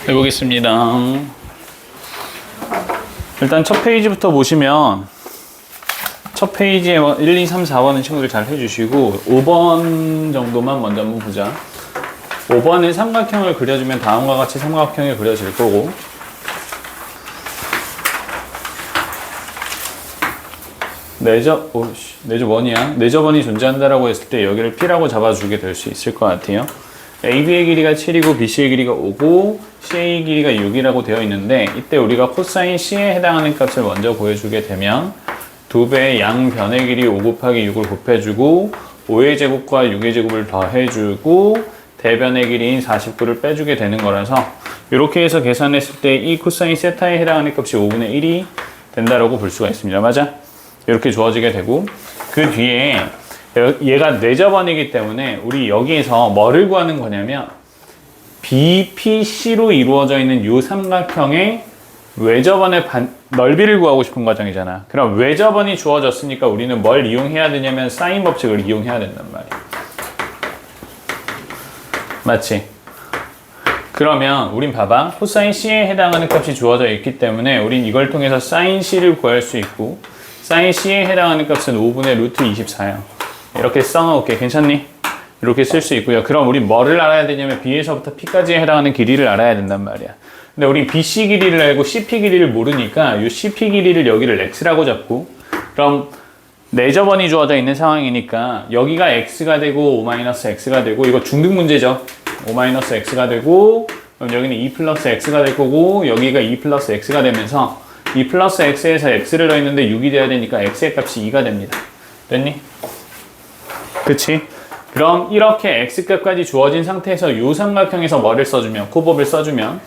해보겠습니다. 일단 첫 페이지부터 보시면 첫 페이지에 1, 2, 3, 4번은 친구들 잘 해주시고 5번 정도만 먼저 한번 보자. 5번은 삼각형을 그려주면 다음과 같이 삼각형이 그려질 거고, 내저번이야. 내저번이 존재한다라고 했을 때 여기를 P라고 잡아주게 될 수 있을 것 같아요. AB의 길이가 7이고 BC의 길이가 5고 CA의 길이가 6이라고 되어 있는데, 이때 우리가 코사인 C에 해당하는 값을 먼저 구해주게 되면 2배의 양변의 길이 5 곱하기 6을 곱해주고 5의 제곱과 6의 제곱을 더해주고 대변의 길이인 49를 빼주게 되는 거라서, 이렇게 해서 계산했을 때 이 코사인 세타에 해당하는 값이 5분의 1이 된다라고 볼 수가 있습니다. 맞아? 이렇게 주어지게 되고, 그 뒤에 얘가 뇌저번이기 때문에 우리 여기에서 뭐를 구하는 거냐면 BPC로 이루어져 있는 이 삼각형의 외저번의 넓이를 구하고 싶은 과정이잖아. 그럼 외저번이 주어졌으니까 우리는 뭘 이용해야 되냐면 사인 법칙을 이용해야 된단 말이야. 맞지? 그러면 우린 봐봐. 코사인 C에 해당하는 값이 주어져 있기 때문에 우린 이걸 통해서 사인 C를 구할 수 있고, 사인 C에 해당하는 값은 5분의 루트 24야. 이렇게 써놓을게. 괜찮니? 이렇게 쓸 수 있고요. 그럼 우리 뭐를 알아야 되냐면 B에서부터 P까지에 해당하는 길이를 알아야 된단 말이야. 근데 우리 BC 길이를 알고 CP 길이를 모르니까 이 CP 길이를 여기를 X라고 잡고, 그럼 내저번이 주어져 있는 상황이니까 여기가 X가 되고 5-X가 되고, 이거 중등 문제죠. 5-X가 되고, 그럼 여기는 2 플러스 X가 될 거고, 여기가 2 플러스 X가 되면서 2 플러스 X에서 X를 넣었는데 6이 돼야 되니까 X의 값이 2가 됩니다. 됐니? 그치? 그럼 이렇게 X값까지 주어진 상태에서 이 삼각형에서 뭐를 써주면, 코법을 써주면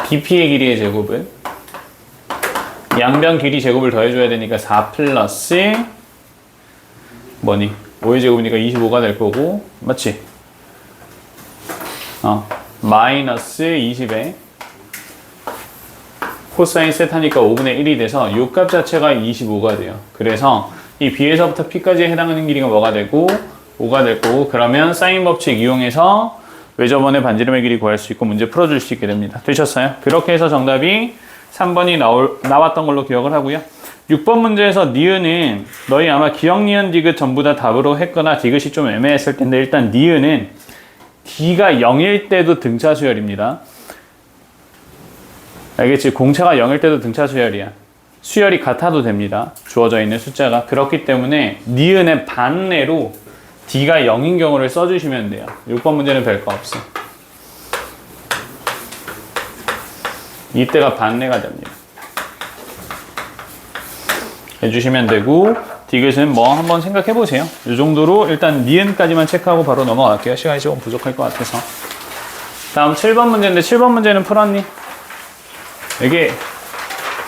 BP의 길이의 제곱은 양변 길이 제곱을 더해줘야 되니까 4 플러스 뭐니? 5의 제곱이니까 25가 될 거고, 맞지? 마이너스 20에 코사인 세타니까 5분의 1이 돼서 이 값 자체가 25가 돼요. 그래서 이 B에서부터 P까지에 해당하는 길이가 뭐가 되고 5가 될 거고, 그러면 사인 법칙 이용해서 외저번의 반지름의 길이 구할 수 있고 문제 풀어줄 수 있게 됩니다. 되셨어요? 그렇게 해서 정답이 3번이 나왔던 걸로 기억을 하고요. 6번 문제에서 니은은 너희 아마 기억, 니은, 디귿 전부 다 답으로 했거나 디귿이 좀 애매했을 텐데, 일단 니은은 D가 0일 때도 등차 수열입니다. 알겠지? 공차가 0일 때도 등차 수열이야. 수열이 같아도 됩니다. 주어져 있는 숫자가. 그렇기 때문에 니은의 반내로 D가 0인 경우를 써주시면 돼요. 6번 문제는 별거 없어. 이때가 반내가 됩니다. 해주시면 되고, 디귿은 뭐 한번 생각해 보세요. 이 정도로 일단 니은까지만 체크하고 바로 넘어갈게요. 시간이 조금 부족할 것 같아서. 다음 7번 문제인데, 7번 문제는 풀었니? 이게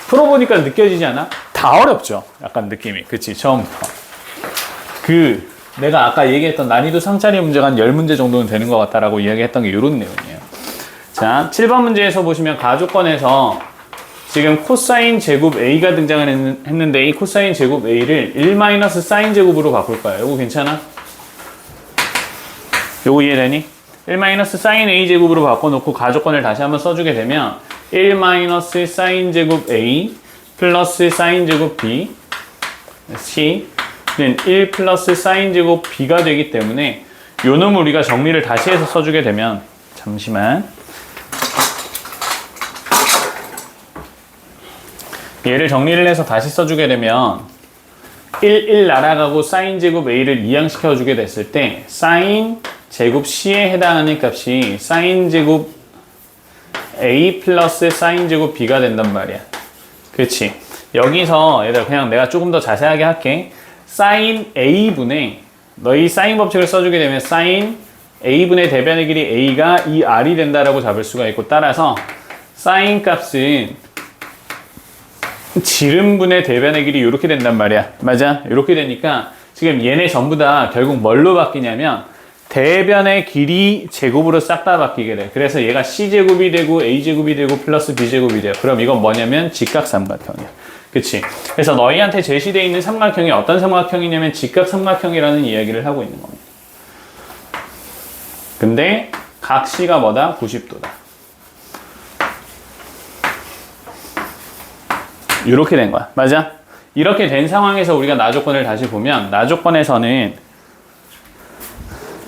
풀어보니까 느껴지지 않아? 다 어렵죠? 약간 느낌이. 그치? 처음부터. 내가 아까 얘기했던 난이도 상차례 문제가 한 10문제 정도는 되는 것 같다라고 이야기했던 게 이런 내용이에요. 자, 7번 문제에서 보시면 가조건에서 지금 코사인 제곱 A가 등장을 했는데, 이 코사인 제곱 A를 1 사인 제곱으로 바꿀 거야. 요거 괜찮아? 요거 이해되니? 1 사인 A 제곱으로 바꿔놓고 가조건을 다시 한번 써주게 되면 1 사인 제곱 A 플러스 사인 제곱 B C는 1 플러스 사인 제곱 B가 되기 때문에 요 놈을 우리가 정리를 다시 해서 써주게 되면, 잠시만, 얘를 정리를 해서 다시 써주게 되면 1 날아가고 사인 제곱 A를 이항시켜 주게 됐을 때 사인 제곱 C에 해당하는 값이 사인 제곱 A 플러스 사인 제곱 B가 된단 말이야. 그렇지? 여기서 얘들아 그냥 내가 조금 더 자세하게 할게. 사인 A분의, 너희 사인 법칙을 써주게 되면 사인 A분의 대변의 길이 A가 이 R이 된다라고 잡을 수가 있고, 따라서 사인 값은 지름분의 대변의 길이 이렇게 된단 말이야. 맞아? 이렇게 되니까 지금 얘네 전부 다 결국 뭘로 바뀌냐면 대변의 길이 제곱으로 싹 다 바뀌게 돼. 그래서 얘가 C제곱이 되고 A제곱이 되고 플러스 B제곱이 돼요. 그럼 이건 뭐냐면 직각삼각형이야. 그치? 그래서 너희한테 제시되어 있는 삼각형이 어떤 삼각형이냐면 직각삼각형이라는 이야기를 하고 있는 겁니다. 근데 각 C가 뭐다? 90도다. 이렇게 된 거야. 맞아? 이렇게 된 상황에서 우리가 나조건을 다시 보면 나조건에서는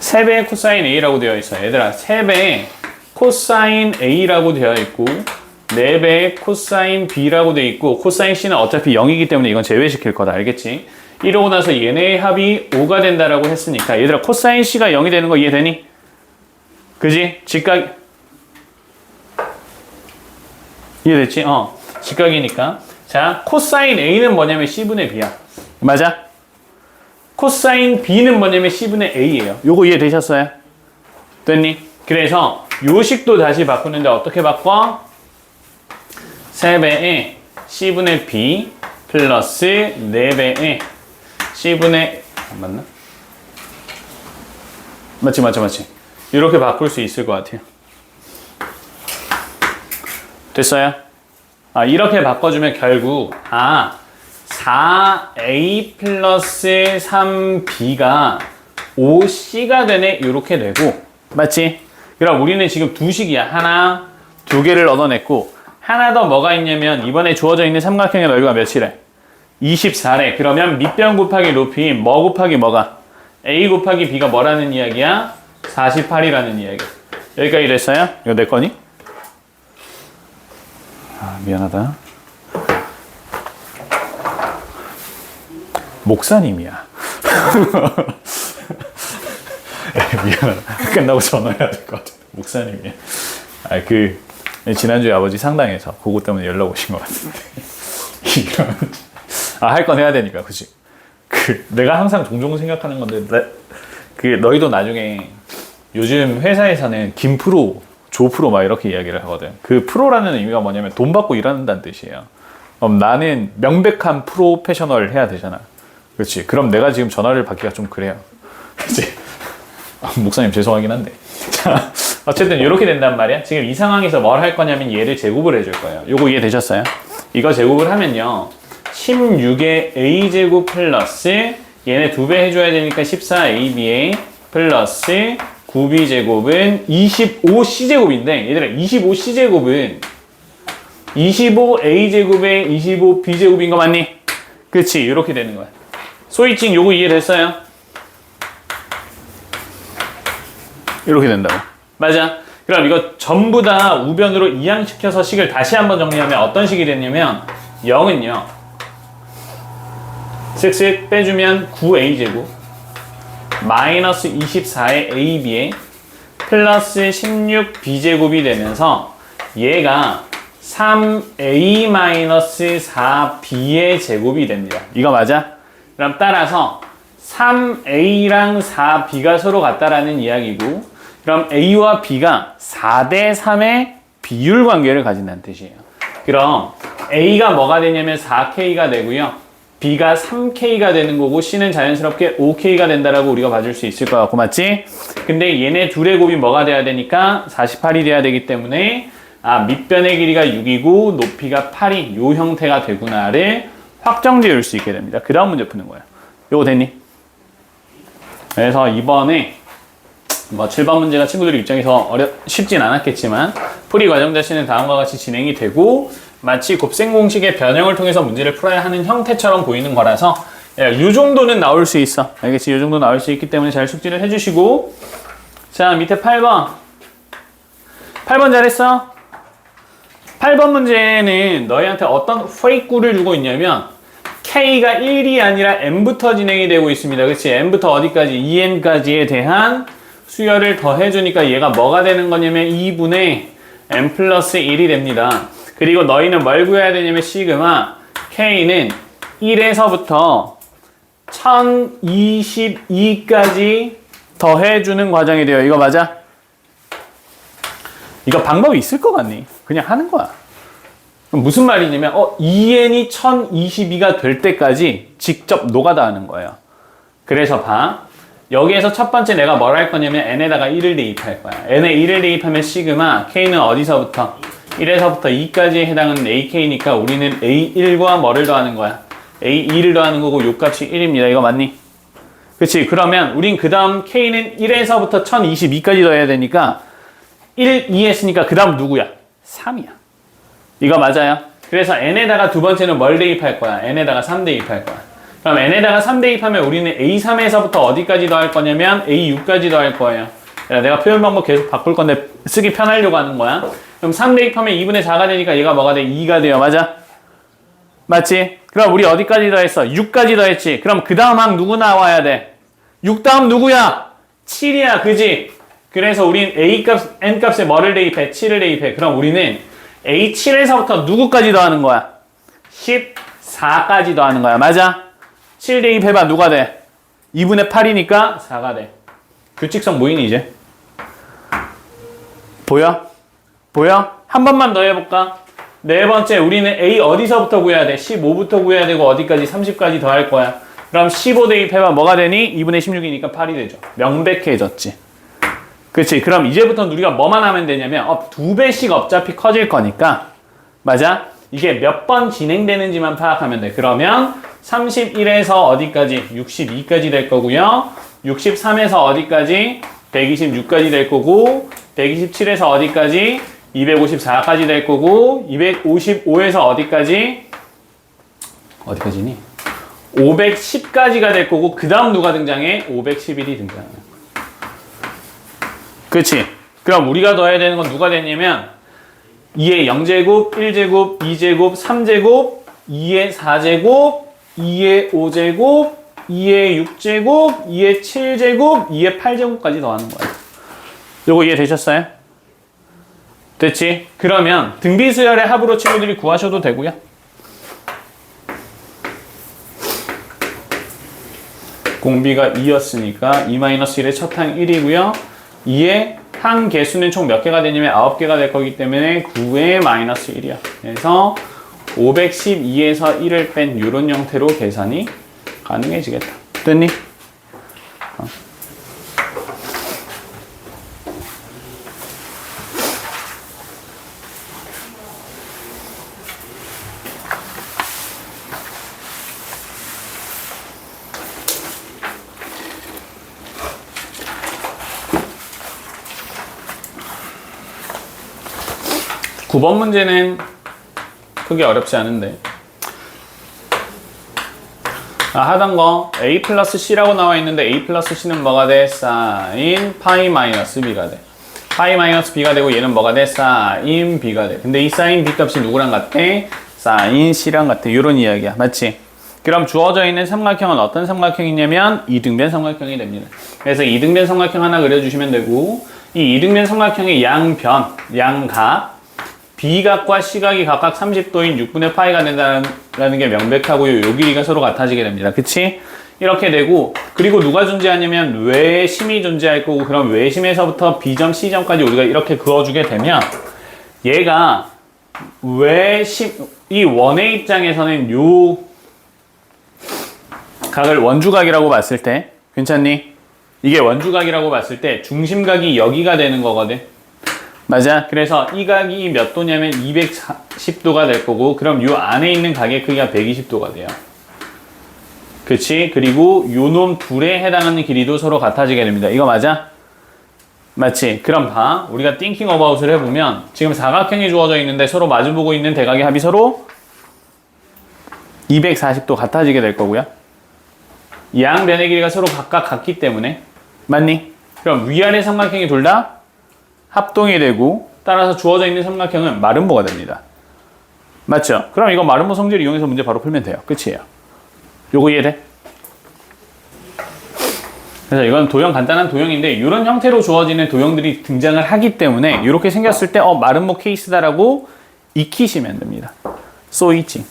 3배의 코사인 A라고 되어 있어. 얘들아, 3배의 코사인 A라고 되어 있고 4배의 코사인 B라고 되어 있고 코사인 C는 어차피 0이기 때문에 이건 제외시킬 거다. 알겠지? 이러고 나서 얘네의 합이 5가 된다라고 했으니까 얘들아 코사인 C가 0이 되는 거 이해되니? 그지? 직각 이해됐지? 직각이니까. 자, 코사인 A는 뭐냐면 C분의 B야. 맞아? 코사인 B는 뭐냐면 C분의 A예요. 요거 이해되셨어요? 됐니? 그래서 요 식도 다시 바꾸는데 어떻게 바꿔? 3배의 C분의 B 플러스 4배의 C분의 맞나? 맞지. 이렇게 바꿀 수 있을 것 같아요. 됐어요? 이렇게 바꿔주면 결국 4A 플러스 3B가 5C가 되네 이렇게 되고 맞지? 그럼 우리는 지금 두 식이야. 하나, 두 개를 얻어냈고 하나 더 뭐가 있냐면 이번에 주어져 있는 삼각형의 넓이가 몇이래? 24래. 그러면 밑변 곱하기 높이 뭐 곱하기 뭐가? A 곱하기 B가 뭐라는 이야기야? 48이라는 이야기. 여기까지 됐어요? 이거 내 거니? 미안하다. 목사님이야. 미안하다. 끝나고 전화해야 될 것 같아. 목사님이야. 지난주에 아버지 상당해서 그것 때문에 연락 오신 것 같은데. 할 건 해야 되니까, 그치? 내가 항상 종종 생각하는 건데, 너희도 나중에 요즘 회사에서는 김프로, 조프로 막 이렇게 이야기를 하거든. 그 프로라는 의미가 뭐냐면 돈 받고 일한다는 뜻이에요. 그럼 나는 명백한 프로페셔널 해야 되잖아. 그렇지? 그럼 내가 지금 전화를 받기가 좀 그래요. 그치? 목사님 죄송하긴 한데. 자, 어쨌든 이렇게 된단 말이야. 지금 이 상황에서 뭘 할 거냐면 얘를 제곱을 해줄 거예요. 요거 이해되셨어요? 이거 제곱을 하면요. 16의 a제곱 플러스 얘네 2배 해줘야 되니까 14abA 플러스 9b제곱은 25c제곱인데 얘들아 25c제곱은 25a제곱에 25b제곱인 거 맞니? 그치? 이렇게 되는 거야. 소위칭 요거 이해됐어요? 이렇게 된다고. 맞아. 그럼 이거 전부 다 우변으로 이항시켜서 식을 다시 한번 정리하면 어떤 식이 됐냐면 0은요. 쓱쓱 빼주면 9a제곱 마이너스 24의 ab에 플러스 16b제곱이 되면서 얘가 3a 마이너스 4b의 제곱이 됩니다. 이거 맞아? 그럼 따라서 3a랑 4b가 서로 같다라는 이야기고 그럼 a와 b가 4대 3의 비율 관계를 가진다는 뜻이에요. 그럼 a가 뭐가 되냐면 4k가 되고요. b가 3k가 되는 거고 c는 자연스럽게 5k가 된다라고 우리가 봐줄 수 있을 것 같고 맞지? 근데 얘네 둘의 곱이 뭐가 돼야 되니까 48이 돼야 되기 때문에 밑변의 길이가 6이고 높이가 8이 요 형태가 되구나를 확정 지을 수 있게 됩니다. 그 다음 문제 푸는 거예요. 요거 됐니? 그래서 이번에 7번 문제가 친구들 입장에서 쉽진 않았겠지만 풀이 과정 자체는 다음과 같이 진행이 되고 마치 곱셈 공식의 변형을 통해서 문제를 풀어야 하는 형태처럼 보이는 거라서 이 정도는 나올 수 있어. 알겠지? 이 정도 나올 수 있기 때문에 잘 숙지를 해주시고 자 밑에 8번 잘했어? 8번 문제는 너희한테 어떤 회의구를 주고 있냐면 K가 1이 아니라 N부터 진행이 되고 있습니다. 그치? N부터 어디까지? 2N까지에 대한 수열을 더해주니까 얘가 뭐가 되는 거냐면 2분의 N 플러스 1이 됩니다. 그리고 너희는 뭘 구해야 되냐면 시그마 K는 1에서부터 1022까지 더해주는 과정이 돼요. 이거 맞아? 이거 방법이 있을 것 같니? 그냥 하는 거야. 그럼 무슨 말이냐면 2n이 1022가 될 때까지 직접 노가다 하는 거예요. 그래서 봐. 여기에서 첫 번째 내가 뭘 할 거냐면 n에다가 1을 대입할 거야. n에 1을 대입하면 시그마 k는 어디서부터? 1에서부터 2까지에 해당하는 ak니까 우리는 a1과 뭐를 더하는 거야? a2를 더하는 거고 요 값이 1입니다. 이거 맞니? 그치? 그러면 우린 그 다음 k는 1에서부터 1022까지 더해야 되니까 1, 2 했으니까 그 다음 누구야? 3이야. 이거 맞아요? 그래서 n에다가 두 번째는 뭘 대입할 거야? n에다가 3 대입할 거야. 그럼 n에다가 3 대입하면 우리는 a3에서부터 어디까지 더할 거냐면 a6까지 더할 거예요. 내가 표현 방법 계속 바꿀 건데 쓰기 편하려고 하는 거야. 그럼 3 대입하면 2분의 4가 되니까 얘가 뭐가 돼? 2가 돼요. 맞아? 맞지? 그럼 우리 어디까지 더했어? 6까지 더했지. 그럼 그 다음 항 누구 나와야 돼? 6 다음 누구야? 7이야. 그지? 그래서 우린 A값, N값에 뭐를 대입해? 7을 대입해. 그럼 우리는 A7에서부터 누구까지 더하는 거야? 14까지 더하는 거야. 맞아? 7 대입해봐. 누가 돼? 2분의 8이니까 4가 돼. 규칙성 모이니 이제? 보여? 보여? 한 번만 더 해볼까? 네 번째, 우리는 A 어디서부터 구해야 돼? 15부터 구해야 되고 어디까지? 30까지 더할 거야. 그럼 15 대입해봐. 뭐가 되니? 2분의 16이니까 8이 되죠. 명백해졌지. 그치? 그럼 이제부터 우리가 뭐만 하면 되냐면 2배씩 어차피 커질 거니까 맞아? 이게 몇 번 진행되는지만 파악하면 돼. 그러면 31에서 어디까지? 62까지 될 거고요. 63에서 어디까지? 126까지 될 거고 127에서 어디까지? 254까지 될 거고 255에서 어디까지? 어디까지니? 510까지가 될 거고 그 다음 누가 등장해? 511이 등장해. 그치? 그럼 우리가 더해야 되는 건 누가 됐냐면 2의 0제곱, 1제곱, 2제곱, 3제곱, 2의 4제곱, 2의 5제곱, 2의 6제곱, 2의 7제곱, 2의 8제곱까지 더하는 거예요. 요거 이해되셨어요? 됐지? 그러면 등비수열의 합으로 친구들이 구하셔도 되고요. 공비가 2였으니까 2-1의 첫 항 1이고요. 2의 항 개수는 총 몇 개가 되냐면 9개가 될 거기 때문에 9의 마이너스 1이야. 그래서 512에서 1을 뺀 이런 형태로 계산이 가능해지겠다. 됐니? 9번 문제는 크게 어렵지 않은데 하던 거 A 플러스 C라고 나와 있는데 A 플러스 C는 뭐가 돼? 사인 파이 마이너스 B가 돼. 파이 마이너스 B가 되고 얘는 뭐가 돼? 사인 B가 돼. 근데 이 사인 B 값이 누구랑 같아? 사인 C랑 같아. 이런 이야기야. 맞지? 그럼 주어져 있는 삼각형은 어떤 삼각형이냐면 이등변 삼각형이 됩니다. 그래서 이등변 삼각형 하나 그려주시면 되고 이 이등변 삼각형의 양변, 양각 B각과 C각이 각각 30도인 6분의 파이가 된다는 게 명백하고요. 요 길이가 서로 같아지게 됩니다. 그치? 이렇게 되고 그리고 누가 존재하냐면 외심이 존재할 거고 그럼 외심에서부터 B점, C점까지 우리가 이렇게 그어주게 되면 얘가 외심, 이 원의 입장에서는 요 각을 원주각이라고 봤을 때 괜찮니? 이게 원주각이라고 봤을 때 중심각이 여기가 되는 거거든. 맞아. 그래서 이 각이 몇 도냐면 240도가 될 거고 그럼 요 안에 있는 각의 크기가 120도가 돼요. 그치? 그리고 요 놈 둘에 해당하는 길이도 서로 같아지게 됩니다. 이거 맞아? 맞지? 그럼 봐. 우리가 thinking about을 해보면 지금 사각형이 주어져 있는데 서로 마주보고 있는 대각의 합이 서로 240도 같아지게 될 거고요. 양변의 길이가 서로 각각 같기 때문에 맞니? 그럼 위아래 삼각형이 둘 다 합동이 되고 따라서 주어져 있는 삼각형은 마름모가 됩니다. 맞죠? 그럼 이거 마름모 성질 이용해서 문제 바로 풀면 돼요. 끝이에요. 요거 이해돼? 그래서 이건 도형 간단한 도형인데 이런 형태로 주어지는 도형들이 등장을 하기 때문에 이렇게 생겼을 때 마름모 케이스다라고 익히시면 됩니다. 소이칭.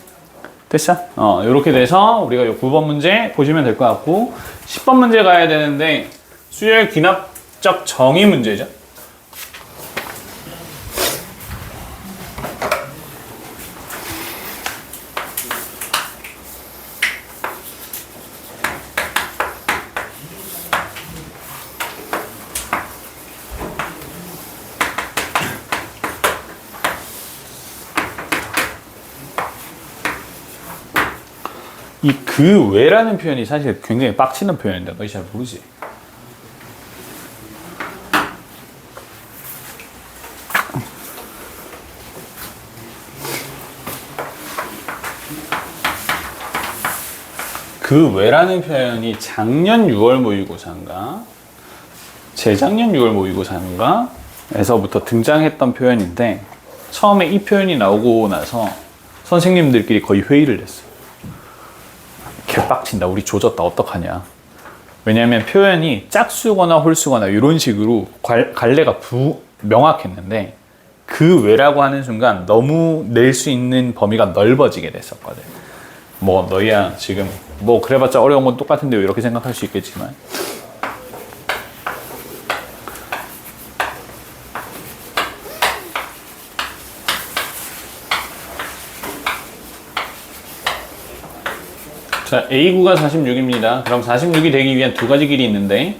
됐어? 이렇게 돼서 우리가 요 9번 문제 보시면 될 것 같고 10번 문제 가야 되는데 수열 귀납적 정의 문제죠. 이 그 외라는 표현이 사실 굉장히 빡치는 표현인데 너희 잘 모르지? 그 외라는 표현이 작년 6월 모의고사인가 재작년 6월 모의고사인가 에서부터 등장했던 표현인데 처음에 이 표현이 나오고 나서 선생님들끼리 거의 회의를 했어요. 개빡친다. 우리 조졌다. 어떡하냐. 왜냐하면 표현이 짝수거나 홀수거나 이런 식으로 갈래가 명확했는데 그 외라고 하는 순간 너무 낼 수 있는 범위가 넓어지게 됐었거든. 뭐 너희야 지금 뭐 그래봤자 어려운 건 똑같은데 왜 이렇게 생각할 수 있겠지만 자, A9가 46입니다. 그럼 46이 되기 위한 두 가지 길이 있는데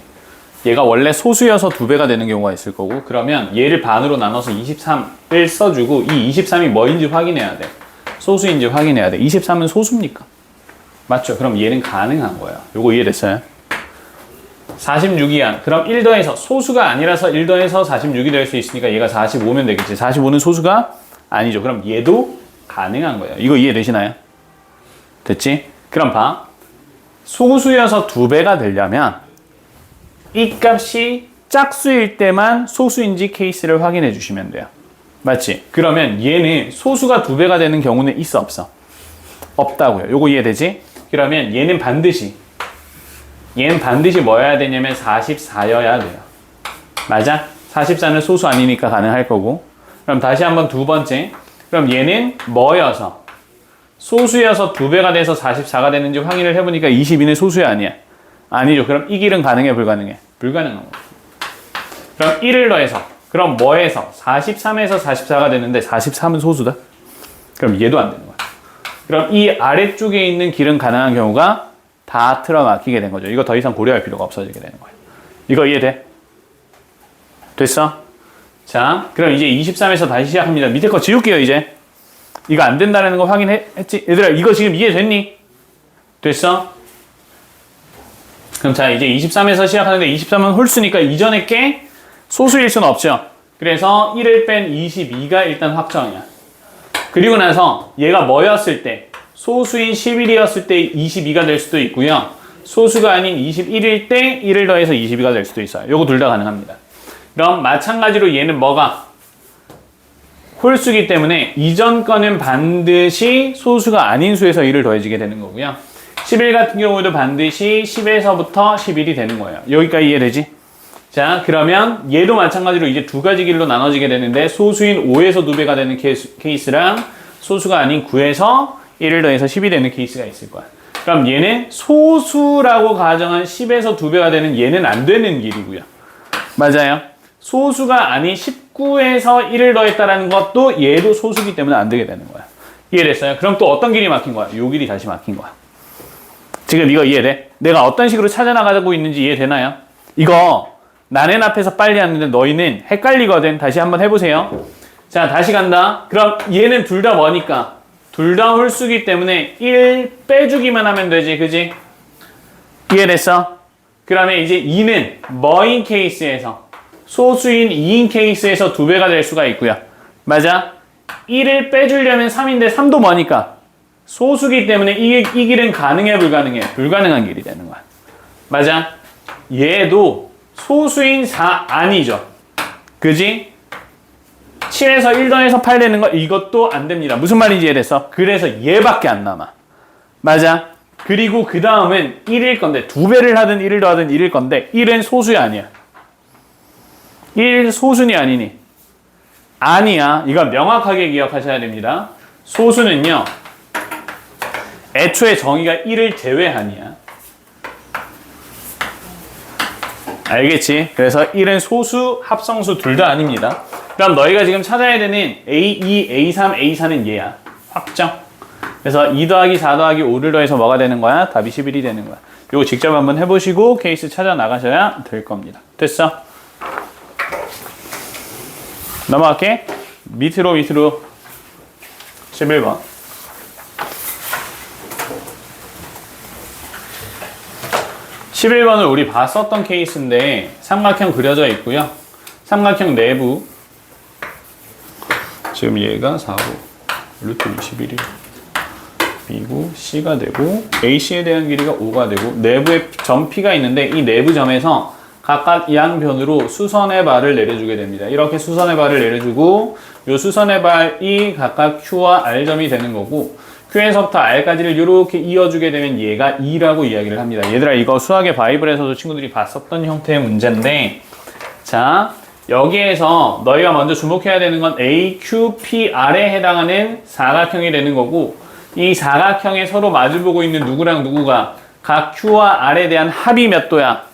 얘가 원래 소수여서 2배가 되는 경우가 있을 거고 그러면 얘를 반으로 나눠서 23을 써주고 이 23이 뭐인지 확인해야 돼. 소수인지 확인해야 돼. 23은 소수입니까? 맞죠? 그럼 얘는 가능한 거예요. 요거 이해됐어요? 46이야. 그럼 1 더해서 소수가 아니라서 1 더해서 46이 될 수 있으니까 얘가 45면 되겠지. 45는 소수가 아니죠. 그럼 얘도 가능한 거예요. 이거 이해되시나요? 됐지? 그럼 봐. 소수여서 2배가 되려면 이 값이 짝수일 때만 소수인지 케이스를 확인해 주시면 돼요. 맞지? 그러면 얘는 소수가 2배가 되는 경우는 있어 없어? 없다고요. 요거 이해되지? 그러면 얘는 반드시 뭐여야 되냐면 44여야 돼요. 맞아? 44는 소수 아니니까 가능할 거고. 그럼 다시 한번 두 번째. 그럼 얘는 뭐여서? 소수여서 2배가 돼서 44가 되는지 확인을 해보니까 22는 소수야 아니야? 아니죠. 그럼 이 길은 가능해 불가능해? 불가능한 거죠. 그럼 1을 더해서 그럼 뭐해서? 43에서 44가 되는데 43은 소수다? 그럼 얘도 안 되는 거야. 그럼 이 아래쪽에 있는 길은 가능한 경우가 다 틀어막히게 된 거죠. 이거 더 이상 고려할 필요가 없어지게 되는 거예요. 이거 이해돼? 됐어? 자, 그럼 이제 23에서 다시 시작합니다. 밑에 거 지울게요, 이제. 이거 안 된다는 거 확인했지? 얘들아, 이거 지금 이해됐니? 됐어? 그럼 자, 이제 23에서 시작하는데 23은 홀수니까 이전에 게 소수일 수는 없죠. 그래서 1을 뺀 22가 일단 확정이야. 그리고 나서 얘가 뭐였을 때? 소수인 11이었을 때 22가 될 수도 있고요. 소수가 아닌 21일 때 1을 더해서 22가 될 수도 있어요. 요거 둘 다 가능합니다. 그럼 마찬가지로 얘는 뭐가? 홀수기 때문에 이전 거는 반드시 소수가 아닌 수에서 1을 더해지게 되는 거고요. 11 같은 경우도 반드시 10에서부터 11이 되는 거예요. 여기까지 이해되지? 자, 그러면 얘도 마찬가지로 이제 두 가지 길로 나눠지게 되는데 소수인 5에서 2배가 되는 케이스랑 소수가 아닌 9에서 1을 더해서 10이 되는 케이스가 있을 거야. 그럼 얘는 소수라고 가정한 10에서 2배가 되는 얘는 안 되는 길이고요. 맞아요. 소수가 아닌 19에서 1을 더했다라는 것도 얘도 소수기 때문에 안 되게 되는 거야. 이해됐어요? 그럼 또 어떤 길이 막힌 거야? 요 길이 다시 막힌 거야. 지금 이거 이해돼? 내가 어떤 식으로 찾아나가고 있는지 이해되나요? 이거 나는 앞에서 빨리 하는데 너희는 헷갈리거든. 다시 한번 해보세요. 자, 다시 간다. 그럼 얘는 둘 다 뭐니까? 둘 다 홀수기 때문에 1 빼주기만 하면 되지. 그지? 이해됐어? 그러면 이제 2는 뭐인 케이스에서? 소수인 2인 케이스에서 2배가 될 수가 있고요. 맞아? 1을 빼주려면 3인데 3도 뭐니까? 소수기 때문에 이 길은 가능해 불가능해? 불가능한 길이 되는 거야. 맞아? 얘도 소수인 4 아니죠. 그지? 7에서 1 더해서 8 되는 거 이것도 안 됩니다. 무슨 말인지 이해됐어? 그래서 얘밖에 안 남아. 맞아? 그리고 그 다음은 1일 건데 2배를 하든 1을 더하든 1일 건데 1은 소수야 아니야? 1 소수니 아니니? 아니야. 이건 명확하게 기억하셔야 됩니다. 소수는요. 애초에 정의가 1을 제외하니야. 알겠지? 그래서 1은 소수, 합성수 둘 다 아닙니다. 그럼 너희가 지금 찾아야 되는 A2, A3, A4는 얘야. 확정. 그래서 2 더하기 4 더하기 5를 더해서 뭐가 되는 거야? 답이 11이 되는 거야. 이거 직접 한번 해보시고 케이스 찾아 나가셔야 될 겁니다. 됐어? 넘어갈게. 밑으로 11번. 11번을 우리 봤었던 케이스인데 삼각형 그려져 있고요. 삼각형 내부 지금 얘가 4고 루트 21이 B고 C가 되고 AC에 대한 길이가 5가 되고 내부에 점 P가 있는데 이 내부 점에서 각각 양변으로 수선의 발을 내려주게 됩니다. 이렇게 수선의 발을 내려주고 이 수선의 발이 각각 Q와 R점이 되는 거고 Q에서부터 R까지를 이렇게 이어주게 되면 얘가 2라고 이야기를 합니다. 얘들아 이거 수학의 바이블에서도 친구들이 봤었던 형태의 문제인데 자 여기에서 너희가 먼저 주목해야 되는 건 AQPR에 해당하는 사각형이 되는 거고 이 사각형에 서로 마주보고 있는 누구랑 누구가 각 Q와 R에 대한 합이 몇 도야?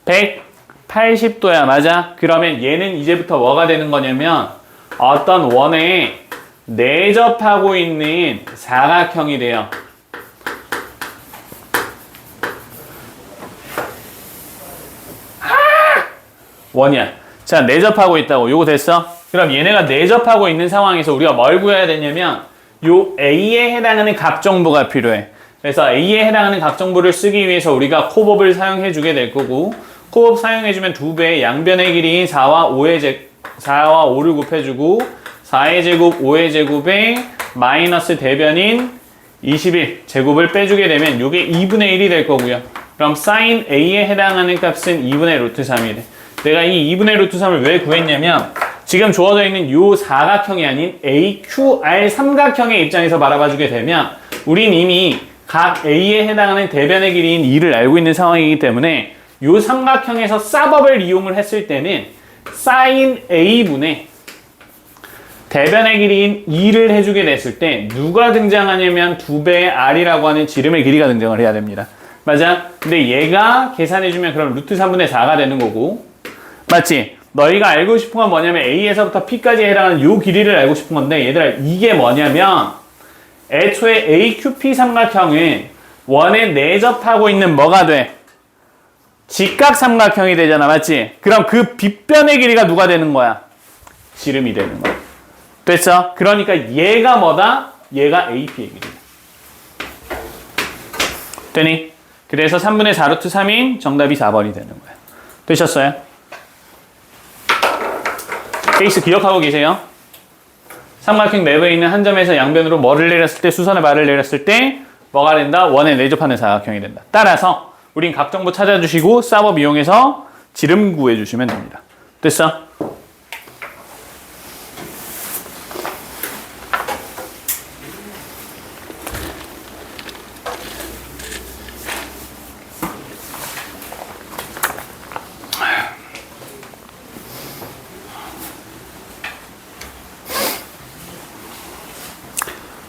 180도야. 맞아? 그러면 얘는 이제부터 뭐가 되는 거냐면 어떤 원에 내접하고 있는 사각형이 돼요. 원이야. 자, 내접하고 있다고. 요거 됐어? 그럼 얘네가 내접하고 있는 상황에서 우리가 뭘 구해야 되냐면 요 A에 해당하는 각정보가 필요해. 그래서 A에 해당하는 각정보를 쓰기 위해서 우리가 코법을 사용해 주게 될 거고 코법 사용해 주면 2배의 양변의 길이인 4와 5를 곱해주고 4의 제곱, 5의 제곱에 마이너스 대변인 21 제곱을 빼주게 되면 요게 2분의 1이 될 거고요. 그럼 sin A에 해당하는 값은 2분의 루트 3이 돼. 내가 이 2분의 루트 3을 왜 구했냐면 지금 주어져 있는 요 사각형이 아닌 AQR 삼각형의 입장에서 바라봐 주게 되면 우린 이미 각 A에 해당하는 대변의 길이인 2를 알고 있는 상황이기 때문에 요 삼각형에서 쌍법을 이용을 했을 때는 sin A분의 대변의 길이인 2를 해주게 됐을 때 누가 등장하냐면 2배의 R이라고 하는 지름의 길이가 등장을 해야 됩니다. 맞아? 근데 얘가 계산해주면 그럼 루트 3분의 4가 되는 거고 맞지? 너희가 알고 싶은 건 뭐냐면 A에서부터 P까지 해당하는 요 길이를 알고 싶은 건데 얘들아 이게 뭐냐면 애초에 AQP 삼각형은 원에 내접하고 있는 뭐가 돼? 직각 삼각형이 되잖아. 맞지? 그럼 그 빗변의 길이가 누가 되는 거야? 지름이 되는 거야. 됐어? 그러니까 얘가 뭐다? 얘가 AP의 길이야. 되니? 그래서 3분의 4 루트 3인 정답이 4번이 되는 거야. 되셨어요? 케이스 기억하고 계세요? 삼각형 내부에 있는 한 점에서 양변으로 뭐를 내렸을 때 수선의 발을 내렸을 때 뭐가 된다? 원에 내접하는 사각형이 된다. 따라서 우린 각 정보 찾아주시고 쌍법 이용해서 지름 구해주시면 됩니다. 됐어?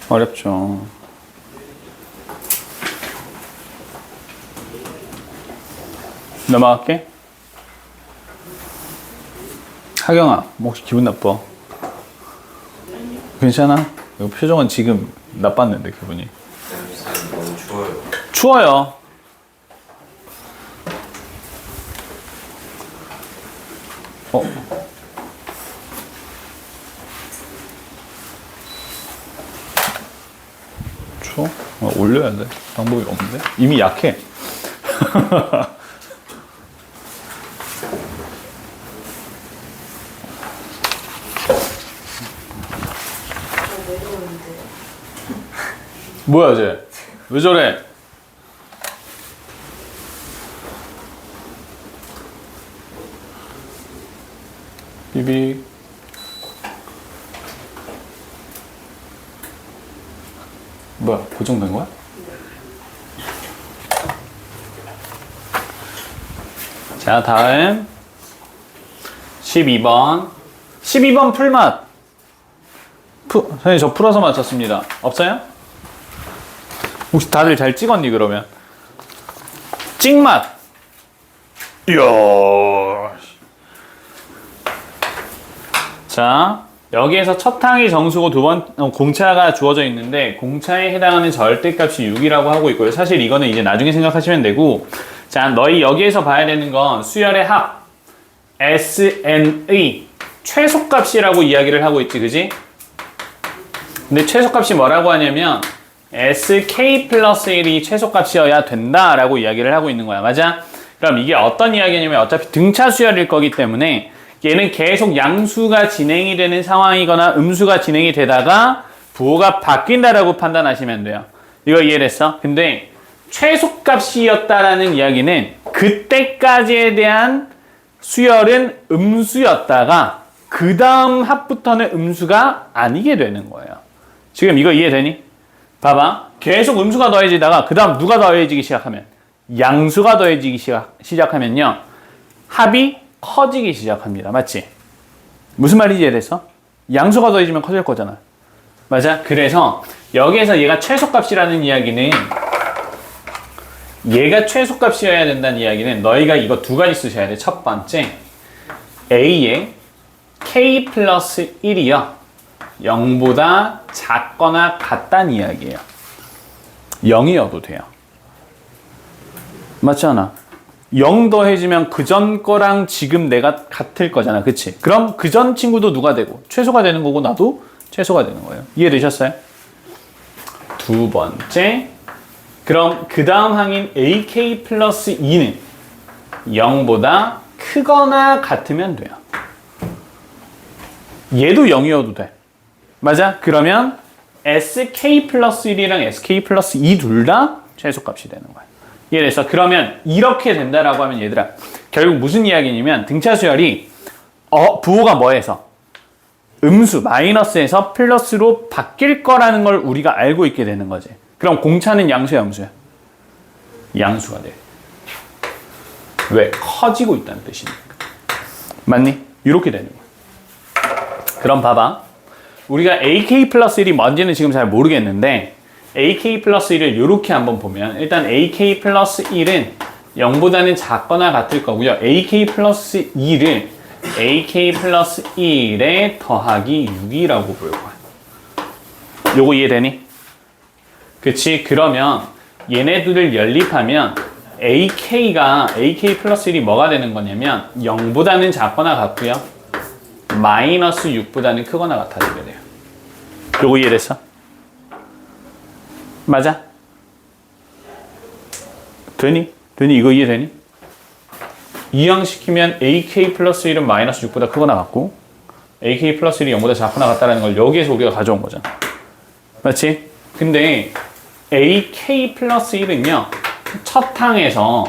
어렵죠. 넘어갈게. 하경아, 뭐 혹시 기분 나빠? 괜찮아? 이거 표정은 지금 나빴는데 기분이. 너무 추워요. 추워요. 추워? 올려야 돼. 방법이 없는데? 이미 약해. 뭐야 쟤? 왜 저래? 비비. 뭐야 고정된 거야? 자 다음 12번 12번 풀맛 선생님 저 풀어서 맞췄습니다. 없어요? 혹시 다들 잘 찍었니 그러면? 찍맛 이야 자 여기에서 첫 항이 정수고 두 번 공차가 주어져 있는데 공차에 해당하는 절대값이 6이라고 하고 있고요. 사실 이거는 이제 나중에 생각하시면 되고 자 너희 여기에서 봐야 되는 건 수열의 합 SN의 최소값이라고 이야기를 하고 있지 그지? 근데 최소값이 뭐라고 하냐면 SK 플러스 1이 최소값이어야 된다라고 이야기를 하고 있는 거야. 맞아? 그럼 이게 어떤 이야기냐면 어차피 등차 수열일 거기 때문에 얘는 계속 양수가 진행이 되는 상황이거나 음수가 진행이 되다가 부호가 바뀐다라고 판단하시면 돼요. 이거 이해됐어? 근데 최소값이었다라는 이야기는 그때까지에 대한 수열은 음수였다가 그 다음 합부터는 음수가 아니게 되는 거예요. 지금 이거 이해되니? 봐봐. 계속 음수가 더해지다가 그 다음 누가 더해지기 시작하면 양수가 더해지기 시작하면요. 합이 커지기 시작합니다. 맞지? 무슨 말인지 이해됐어? 양수가 더해지면 커질 거잖아. 맞아? 그래서 여기에서 얘가 최소값이라는 이야기는 얘가 최소값이어야 된다는 이야기는 너희가 이거 두 가지 쓰셔야 돼. 첫 번째, A의 K 플러스 1이요. 0보다 작거나 같다는 이야기예요. 0이어도 돼요. 맞지 않아? 0 더해지면 그전 거랑 지금 내가 같을 거잖아. 그치? 그럼 그전 친구도 누가 되고 최소가 되는 거고 나도 최소가 되는 거예요. 이해되셨어요? 두 번째, 그럼 그 다음 항인 AK 플러스 2는 0보다 크거나 같으면 돼요. 얘도 0이어도 돼. 맞아? 그러면 SK 플러스 1이랑 SK 플러스 2 둘 다 최소값이 되는 거야. 이해됐어? 그러면 이렇게 된다라고 하면 얘들아 결국 무슨 이야기냐면 등차 수열이 부호가 뭐에서? 음수, 마이너스에서 플러스로 바뀔 거라는 걸 우리가 알고 있게 되는 거지. 그럼 공차는 양수야, 음수야? 양수가 돼. 왜? 커지고 있다는 뜻이니까. 맞니? 이렇게 되는 거야. 그럼 봐봐. 우리가 AK 플러스 1이 뭔지는 지금 잘 모르겠는데 AK 플러스 1을 이렇게 한번 보면 일단 AK 플러스 1은 0보다는 작거나 같을 거고요. AK 플러스 2를 AK 플러스 1에 더하기 6이라고 볼 거야. 요거 이해되니? 그치? 그러면 얘네들을 연립하면 AK 플러스 1이 뭐가 되는 거냐면 0보다는 작거나 같고요. 마이너스 6보다는 크거나 같아지게 돼요. 요거 이해됐어? 맞아? 되니? 이거 이해되니? 이항시키면 AK 플러스 1은 마이너스 6보다 크거나 같고 AK 플러스 1이 0보다 작거나 같다는 걸 여기에서 우리가 가져온 거잖아. 맞지? 근데 AK 플러스 1은요. 첫 항에서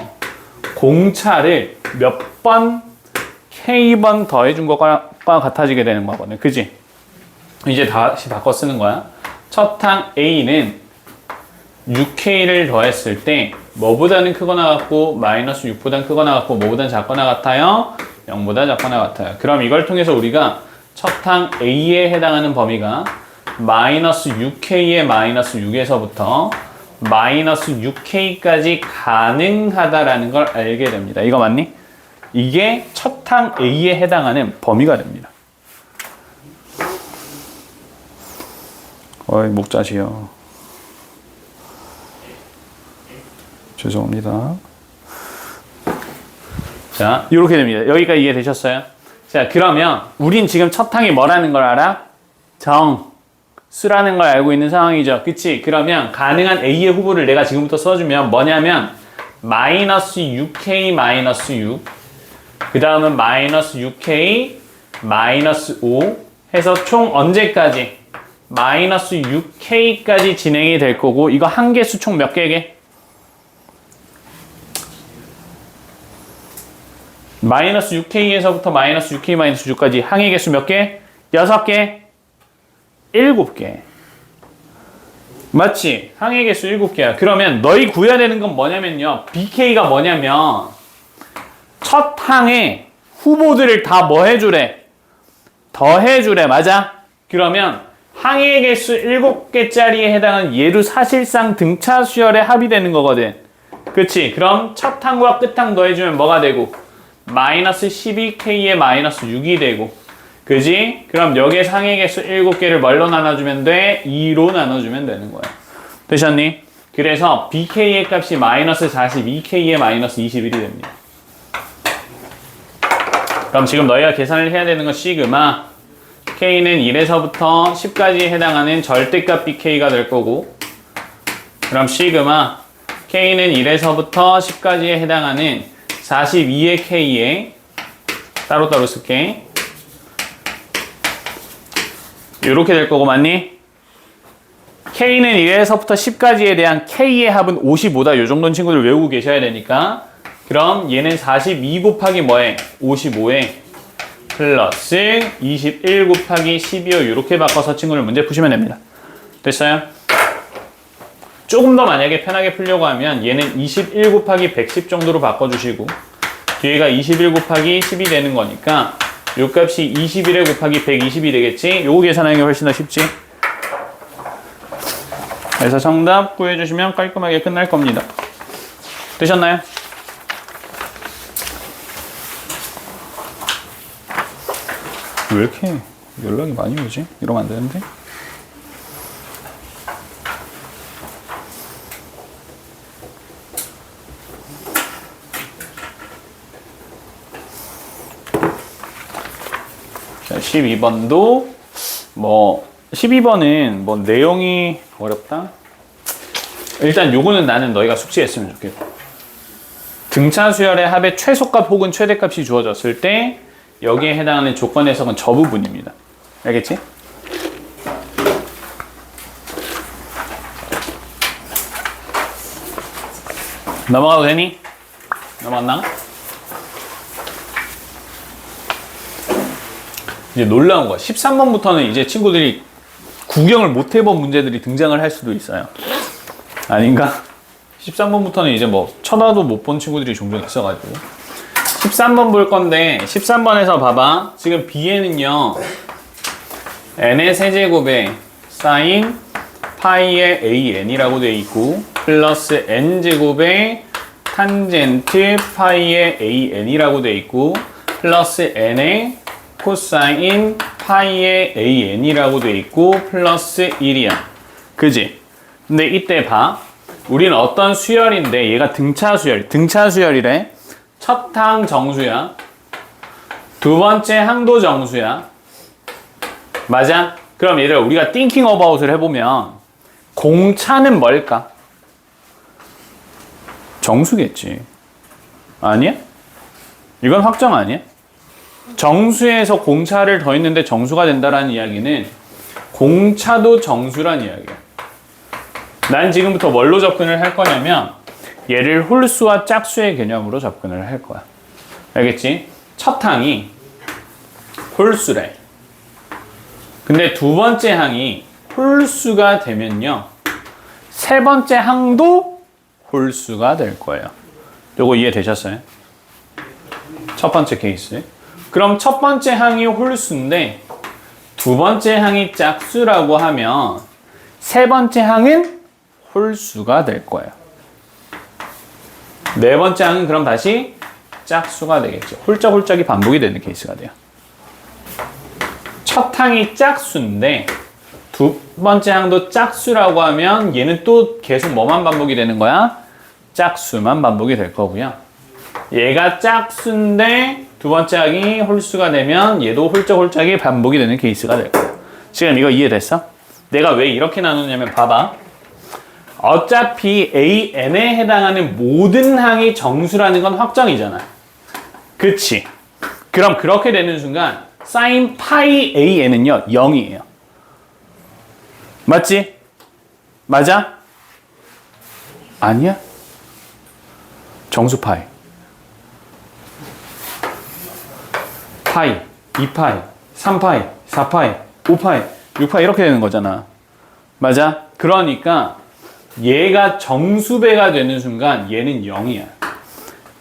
공차를 몇 번 K번 더해준 것과 같아지게 되는 거거든. 그지? 이제 다시 바꿔 쓰는 거야. 첫 항 A는 6K를 더했을 때 뭐보다는 크거나 같고 마이너스 6보다는 크거나 같고 뭐보다는 작거나 같아요? 0보다 작거나 같아요. 그럼 이걸 통해서 우리가 첫 항 A에 해당하는 범위가 마이너스 6K의 마이너스 6에서부터 마이너스 6K까지 가능하다라는 걸 알게 됩니다. 이거 맞니? 이게 첫 항 A에 해당하는 범위가 됩니다. 어이 목자시여. 죄송합니다. 자, 이렇게 됩니다. 여기까지 이해되셨어요? 자, 그러면 우린 지금 첫 항이 뭐라는 걸 알아? 정수라는 걸 알고 있는 상황이죠. 그치? 그러면 가능한 A의 후보를 내가 지금부터 써주면 뭐냐면 마이너스 6K 마이너스 6, 그 다음은 마이너스 6K 마이너스 5 해서 총 언제까지? 마이너스 6K까지 진행이 될 거고 이거 한개수 총 몇 개게? 마이너스 6K에서부터 마이너스 6K 마이너스 6까지 항의 개수 몇 개? 6개? 7개. 맞지? 항의 개수 7개야. 그러면 너희 구해야 되는 건 뭐냐면요. BK가 뭐냐면 첫 항의 후보들을 다 뭐 해주래? 더해주래. 맞아? 그러면 항의 개수 7개짜리에 해당하는 얘도 사실상 등차 수열의 합이 되는 거거든. 그치? 그럼 첫 항과 끝 항 더해주면 뭐가 되고? 마이너스 12K에 마이너스 6이 되고 그지? 그럼 여기에서 항의 개수 7개를 뭘로 나눠주면 돼? 2로 나눠주면 되는 거야. 되셨니? 그래서 BK의 값이 마이너스 42K에 마이너스 21이 됩니다. 그럼 지금 너희가 계산을 해야 되는 건 시그마 K는 1에서부터 10까지 해당하는 절대값 BK가 될 거고 그럼 시그마 K는 1에서부터 10까지에 해당하는 42의 K에 따로따로 쓸게. 이렇게 될 거고 맞니? K는 1에서부터 10까지에 대한 K의 합은 55다. 요 정도는 친구들 외우고 계셔야 되니까. 그럼 얘는 42 곱하기 뭐에? 55에 플러스 21 곱하기 12요. 이렇게 바꿔서 친구들 문제 푸시면 됩니다. 됐어요? 조금 더 만약에 편하게 풀려고 하면 얘는 21 곱하기 110 정도로 바꿔주시고 뒤에가 21 곱하기 10이 되는 거니까 요 값이 21에 곱하기 120이 되겠지? 요거 계산하는 게 훨씬 더 쉽지? 그래서 정답 구해주시면 깔끔하게 끝날 겁니다. 되셨나요? 왜 이렇게 연락이 많이 오지? 이러면 안 되는데? 자, 12번도 12번은 뭐 내용이 어렵다? 일단 요거는 나는 너희가 숙지했으면 좋겠고 등차 수열의 합의 최소값 혹은 최대값이 주어졌을 때 여기에 해당하는 조건 해석은 저 부분입니다. 알겠지? 넘어가도 되니? 넘어갔나? 이제 놀라운 거야. 13번부터는 이제 친구들이 구경을 못 해본 문제들이 등장을 할 수도 있어요. 아닌가? 13번부터는 이제 뭐 쳐다도 못 본 친구들이 종종 있어가지고 13번 볼 건데 13번에서 봐봐. 지금 B에는요 n의 세제곱에 사인 파이의 an이라고 되어 있고 플러스 n제곱에 탄젠트 파이의 an이라고 되어 있고 플러스 n의 코사인 파이의 an이라고 되어 있고 플러스 1이야. 그지? 근데 이때 봐. 우리는 어떤 수열인데 얘가 등차 수열이래. 첫 항 정수야. 두 번째 항도 정수야. 맞아? 그럼 얘들아 우리가 thinking about을 해보면 공차는 뭘까? 정수겠지. 아니야? 이건 확정 아니야? 정수에서 공차를 더했는데 정수가 된다라는 이야기는 공차도 정수란 이야기야. 난 지금부터 뭘로 접근을 할 거냐면 얘를 홀수와 짝수의 개념으로 접근을 할 거야. 알겠지? 첫 항이 홀수래. 근데 두 번째 항이 홀수가 되면요. 세 번째 항도 홀수가 될 거예요. 요거 이해되셨어요? 첫 번째 케이스. 그럼 첫 번째 항이 홀수인데 두 번째 항이 짝수라고 하면 세 번째 항은 홀수가 될 거예요. 네 번째 항은 그럼 다시 짝수가 되겠죠. 홀짝홀짝이 반복이 되는 케이스가 돼요. 첫 항이 짝수인데 두 번째 항도 짝수라고 하면 얘는 또 계속 뭐만 반복이 되는 거야? 짝수만 반복이 될 거고요. 얘가 짝수인데 두 번째 항이 홀수가 되면 얘도 홀짝홀짝이 반복이 되는 케이스가 될 거예요. 지금 이거 이해됐어? 내가 왜 이렇게 나누냐면 봐봐. 어차피 AN에 해당하는 모든 항이 정수라는 건 확정이잖아. 그치? 그럼 그렇게 되는 순간 sin 파이 AN은요 0이에요. 맞지? 맞아? 아니야? 정수 파이. 파이, 2파이, 3파이, 4파이, 5파이, 6파이 이렇게 되는 거잖아. 맞아? 그러니까 얘가 정수배가 되는 순간 얘는 0이야.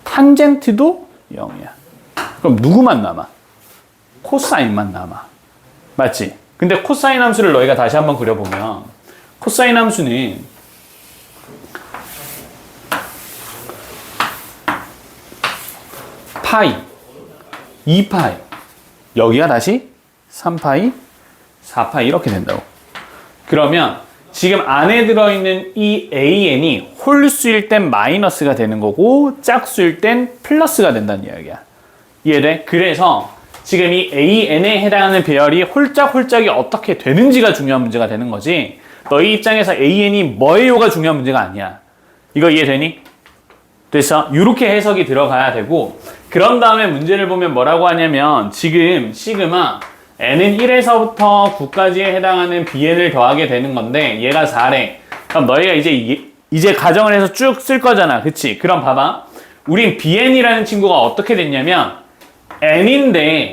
탄젠트도 0이야. 그럼 누구만 남아? 코사인만 남아. 맞지? 근데 코사인 함수를 너희가 다시 한번 그려보면 코사인 함수는 파이, 2파이, 여기가 다시 3파이, 4파이 이렇게 된다고. 그러면 지금 안에 들어있는 이 AN이 홀수일 땐 마이너스가 되는 거고 짝수일 땐 플러스가 된다는 이야기야. 이해돼? 그래서 지금 이 AN에 해당하는 배열이 홀짝홀짝이 어떻게 되는지가 중요한 문제가 되는 거지 너희 입장에서 AN이 뭐예요가 중요한 문제가 아니야. 이거 이해되니? 됐어? 이렇게 해석이 들어가야 되고 그런 다음에 문제를 보면 뭐라고 하냐면 지금 시그마 n은 1에서부터 9까지에 해당하는 bn을 더하게 되는 건데 얘가 4래. 그럼 너희가 이제 가정을 해서 쭉 쓸 거잖아. 그치? 그럼 봐봐. 우린 bn이라는 친구가 어떻게 됐냐면 n인데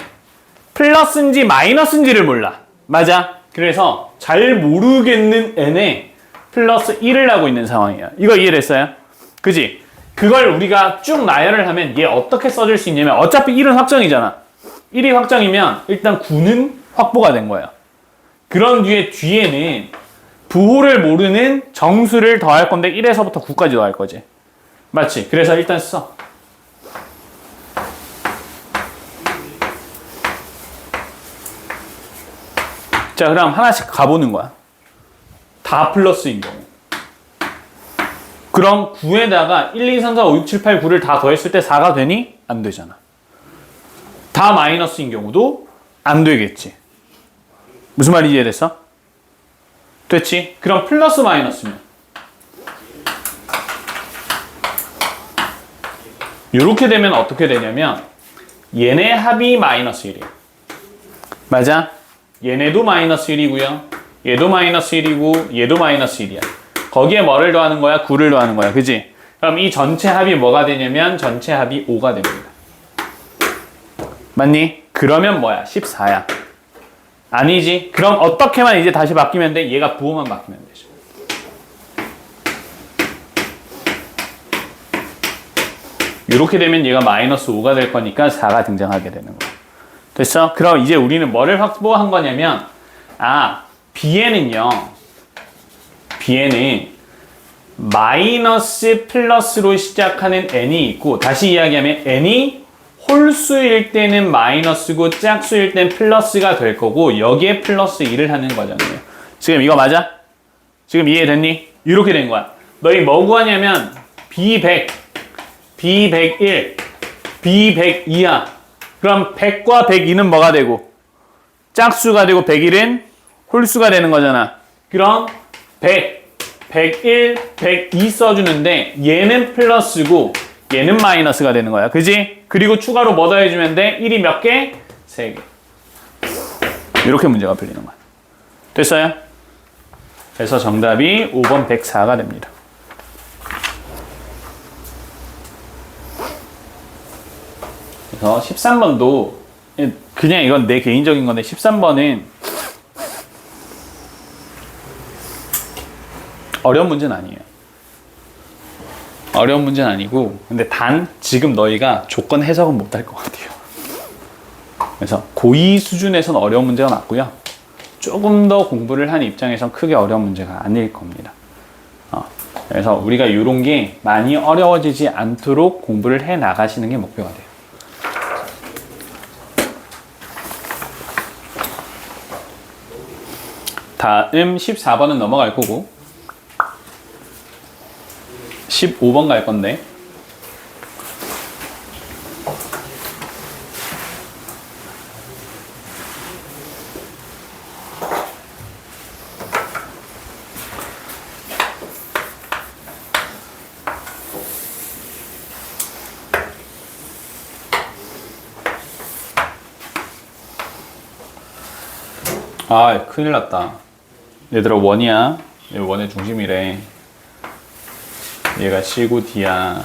플러스인지 마이너스인지를 몰라. 맞아? 그래서 잘 모르겠는 n에 플러스 1을 하고 있는 상황이야. 이거 이해됐어요? 그지? 그걸 우리가 쭉 나열을 하면 얘 어떻게 써줄 수 있냐면 어차피 1은 확정이잖아. 1이 확정이면 일단 9는 확보가 된 거야. 그런 뒤에는 부호를 모르는 정수를 더할 건데 1에서부터 9까지 더할 거지. 맞지? 그래서 일단 써. 자, 그럼 하나씩 가보는 거야. 다 플러스인 경우. 그럼 9에다가 1, 2, 3, 4, 5, 6, 7, 8, 9를 다 더했을 때 4가 되니? 안 되잖아. 다 마이너스인 경우도 안 되겠지. 무슨 말인지 이해됐어? 됐지? 그럼 플러스 마이너스면 이렇게 되면 어떻게 되냐면 얘네 합이 마이너스 1이야. 맞아? 얘네도 마이너스 1이고요. 얘도 마이너스 1이고 얘도 마이너스 1이야. 거기에 뭐를 더하는 거야? 9를 더하는 거야. 그지? 그럼 이 전체 합이 뭐가 되냐면 전체 합이 5가 됩니다. 맞니? 그러면 뭐야? 14야. 아니지? 그럼 어떻게만 이제 다시 바뀌면 돼? 얘가 부호만 바뀌면 되죠. 이렇게 되면 얘가 마이너스 5가 될 거니까 4가 등장하게 되는 거야. 됐어? 그럼 이제 우리는 뭐를 확보한 거냐면 bn은요. bn은 마이너스 플러스로 시작하는 n이 있고 다시 이야기하면 n이 홀수일 때는 마이너스고 짝수일 땐 플러스가 될 거고 여기에 플러스 1을 하는 거잖아요. 지금 이거 맞아? 지금 이해됐니? 이렇게 된 거야. 너희 뭐 구하냐면 B100, B101, B102야. 그럼 100과 102는 뭐가 되고? 짝수가 되고 101은 홀수가 되는 거잖아. 그럼 100, 101, 102 써주는데 얘는 플러스고 얘는 마이너스가 되는 거야. 그지? 그리고 추가로 뭐 더해주면 돼? 1이 몇 개? 3개. 이렇게 문제가 풀리는 거야. 됐어요? 그래서 정답이 5번 104가 됩니다. 그래서 13번도 그냥 이건 내 개인적인 건데 13번은 어려운 문제는 아니에요. 어려운 문제는 아니고 근데 단 지금 너희가 조건 해석은 못할 것 같아요. 그래서 고2 수준에서는 어려운 문제가 맞고요. 조금 더 공부를 한 입장에선 크게 어려운 문제가 아닐 겁니다. 그래서 우리가 이런 게 많이 어려워지지 않도록 공부를 해 나가시는 게 목표가 돼요. 다음 14번은 넘어갈 거고 15번 갈 건데 큰일 났다. 얘들아 원이야. 얘 원의 중심이래. 얘가 C고 D야.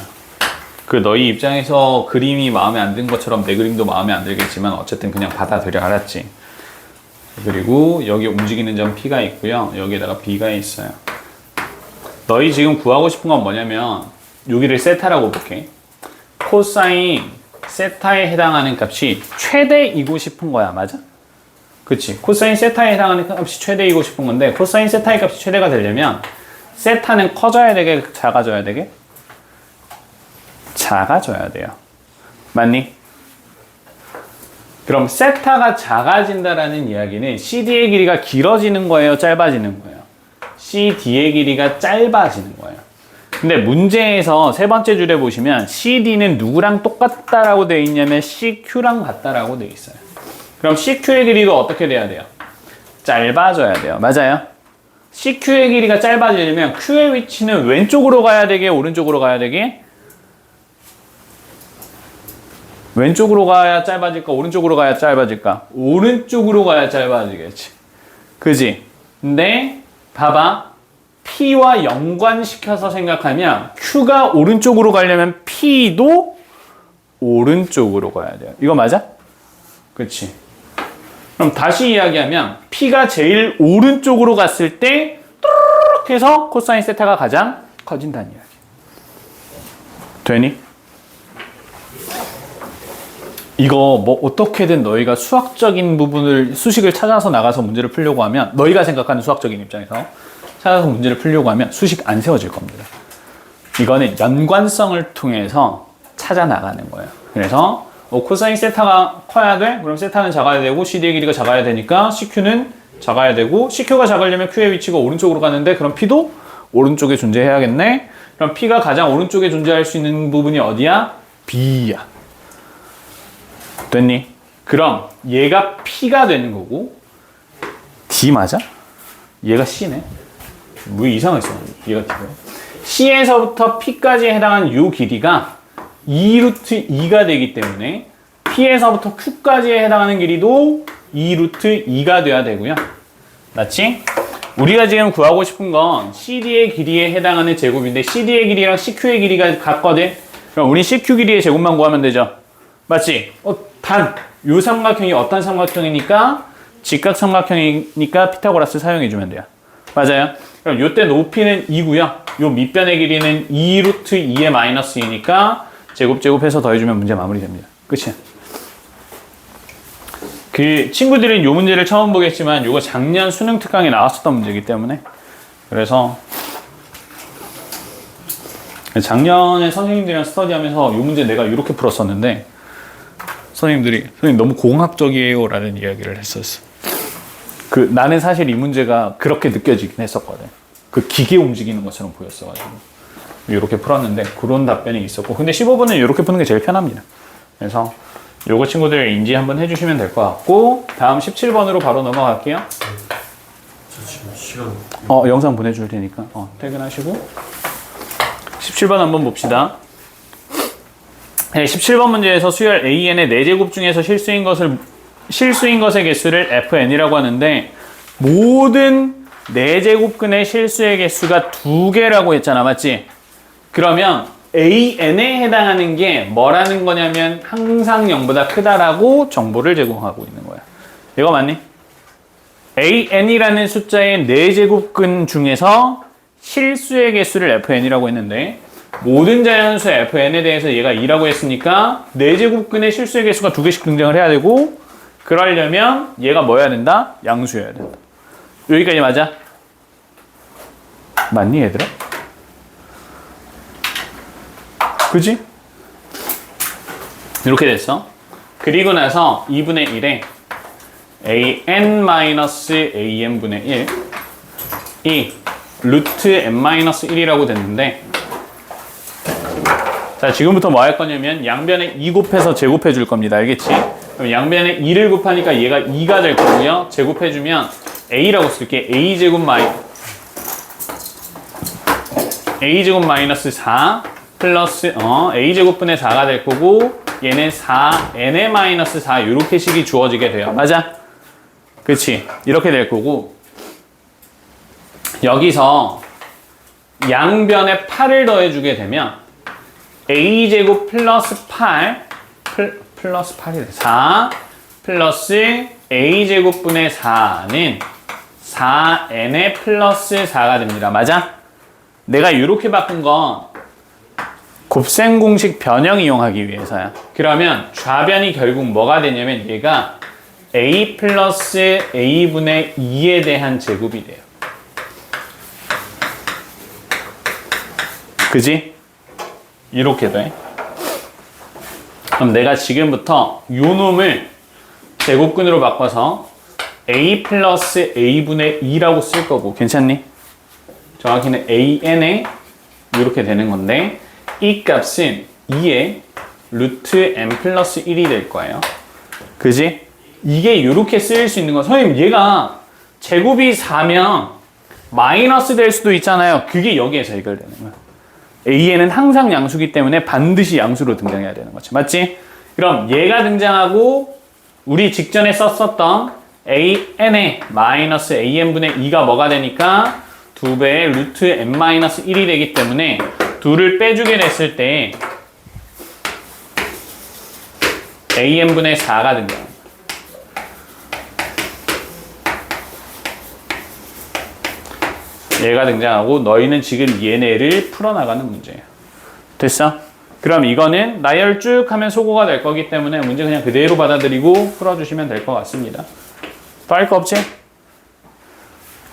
그 너희 입장에서 그림이 마음에 안 든 것처럼 내 그림도 마음에 안 들겠지만 어쨌든 그냥 받아들여. 알았지? 그리고 여기 움직이는 점 P가 있고요. 여기에다가 B가 있어요. 너희 지금 구하고 싶은 건 뭐냐면 여기를 세타라고 볼게. 코사인 세타에 해당하는 값이 최대이고 싶은 거야. 맞아? 그치? 코사인 세타에 해당하는 값이 최대이고 싶은 건데 코사인 세타의 값이 최대가 되려면 세타는 커져야 되게 작아져야 되게? 작아져야 돼요. 맞니? 그럼 세타가 작아진다라는 이야기는 CD의 길이가 길어지는 거예요? 짧아지는 거예요? CD의 길이가 짧아지는 거예요. 근데 문제에서 세 번째 줄에 보시면 CD는 누구랑 똑같다라고 되어 있냐면 CQ랑 같다라고 되어 있어요. 그럼 CQ의 길이도 어떻게 돼야 돼요? 짧아져야 돼요. 맞아요? CQ의 길이가 짧아지려면 Q의 위치는 왼쪽으로 가야 되게? 오른쪽으로 가야 되게? 왼쪽으로 가야 짧아질까? 오른쪽으로 가야 짧아질까? 오른쪽으로 가야 짧아지겠지. 그지? 근데 봐봐. P와 연관시켜서 생각하면 Q가 오른쪽으로 가려면 P도 오른쪽으로 가야 돼요. 이거 맞아? 그치? 그럼 다시 이야기하면 P가 제일 오른쪽으로 갔을 때 뚜루룩 해서 코사인 세타가 가장 커진다는 이야기. 되니? 이거 뭐 어떻게든 너희가 수학적인 부분을 수식을 찾아서 나가서 문제를 풀려고 하면 너희가 생각하는 수학적인 입장에서 찾아서 문제를 풀려고 하면 수식 안 세워질 겁니다. 이거는 연관성을 통해서 찾아 나가는 거예요. 그래서 코사인 세타가 커야 돼? 그럼 세타는 작아야 되고 CD의 길이가 작아야 되니까 CQ는 작아야 되고 CQ가 작으려면 Q의 위치가 오른쪽으로 가는데 그럼 P도 오른쪽에 존재해야겠네? 그럼 P가 가장 오른쪽에 존재할 수 있는 부분이 어디야? B야. 됐니? 그럼 얘가 P가 되는 거고 D 맞아? 얘가 C네. 뭐 이상했어. 얘가 D가. C에서부터 P까지 해당하는 요 길이가 2루트 2가 되기 때문에 P에서부터 Q까지에 해당하는 길이도 2루트 2가 돼야 되고요. 맞지? 우리가 지금 구하고 싶은 건 CD의 길이에 해당하는 제곱인데 CD의 길이랑 CQ의 길이가 같거든? 그럼 우리 CQ 길이의 제곱만 구하면 되죠? 맞지? 단, 요 삼각형이 어떤 삼각형이니까? 직각삼각형이니까 피타고라스 사용해주면 돼요. 맞아요? 그럼 요때 높이는 2고요. 요 밑변의 길이는 2루트 2의 마이너스 2니까 제곱해서 더해주면 문제 마무리됩니다. 끝이야. 그 친구들은 요 문제를 처음 보겠지만 요거 작년 수능 특강에 나왔었던 문제이기 때문에 그래서 작년에 선생님들이랑 스터디하면서 요 문제 내가 이렇게 풀었었는데 선생님 너무 공학적이에요 라는 이야기를 했었어. 나는 사실 이 문제가 그렇게 느껴지긴 했었거든. 그 기계 움직이는 것처럼 보였어가지고 이렇게 풀었는데 그런 답변이 있었고 근데 15분은 이렇게 푸는 게 제일 편합니다. 그래서 요거 친구들 인지 한번 해주시면 될 것 같고 다음 17번으로 바로 넘어갈게요. 저 지금 시간 영상 보내줄 테니까 퇴근하시고 17번 한번 봅시다. 네, 17번 문제에서 수열 AN의 4제곱 중에서 실수인 것의 개수를 FN이라고 하는데 모든 4제곱근의 실수의 개수가 2개라고 했잖아. 맞지? 그러면 AN에 해당하는 게 뭐라는 거냐면 항상 0보다 크다라고 정보를 제공하고 있는 거야. 이거 맞니? AN이라는 숫자의 4제곱근 중에서 실수의 개수를 FN이라고 했는데 모든 자연수 FN에 대해서 얘가 2라고 했으니까 4제곱근의 실수의 개수가 2개씩 등장을 해야 되고 그러려면 얘가 뭐 해야 된다? 양수여야 된다. 여기까지 맞아? 맞니 얘들아? 그지? 이렇게 됐어. 그리고 나서 2분의 1에 an-am분의 1 이 루트 n-1이라고 됐는데 자 지금부터 뭐 할 거냐면 양변에 2 곱해서 제곱해 줄 겁니다. 알겠지? 그럼 양변에 2를 곱하니까 얘가 2가 될 거고요. 제곱해주면 a라고 쓸게. a제곱 마이너스 4 플러스 a제곱분의 4가 될 거고 얘는 4n의 마이너스 4 이렇게 식이 주어지게 돼요. 맞아? 그치? 이렇게 될 거고 여기서 양변에 8을 더해주게 되면 a제곱 플러스 8 플러스 8이래. 4 플러스 a제곱분의 4는 4n의 플러스 4가 됩니다. 맞아? 내가 이렇게 바꾼 건 곱셈 공식 변형 이용하기 위해서야. 그러면 좌변이 결국 뭐가 되냐면 얘가 a 플러스 a분의 2에 대한 제곱이 돼요. 그지? 이렇게 돼. 그럼 내가 지금부터 요 놈을 제곱근으로 바꿔서 a 플러스 a분의 2라고 쓸 거고 괜찮니? 정확히는 an에 이렇게 되는 건데 이 값은 2의 루트 n 플러스 1이 될 거예요. 그지? 이게 이렇게 쓰일 수 있는 건 선생님 얘가 제곱이 4면 마이너스 될 수도 있잖아요. 그게 여기에서 해결되는 거야. AN은 항상 양수기 때문에 반드시 양수로 등장해야 되는 거지. 맞지? 그럼 얘가 등장하고 우리 직전에 썼었던 an의 마이너스 an분의 2가 뭐가 되니까 2배의 루트 n-1이 되기 때문에 2를 빼주게 됐을 때 an분의 4가 등장합니다. 얘가 등장하고 너희는 지금 얘네를 풀어나가는 문제예요. 됐어? 그럼 이거는 나열 쭉 하면 소거가 될 거기 때문에 문제 그냥 그대로 받아들이고 풀어주시면 될 것 같습니다. 또 할 거 없지?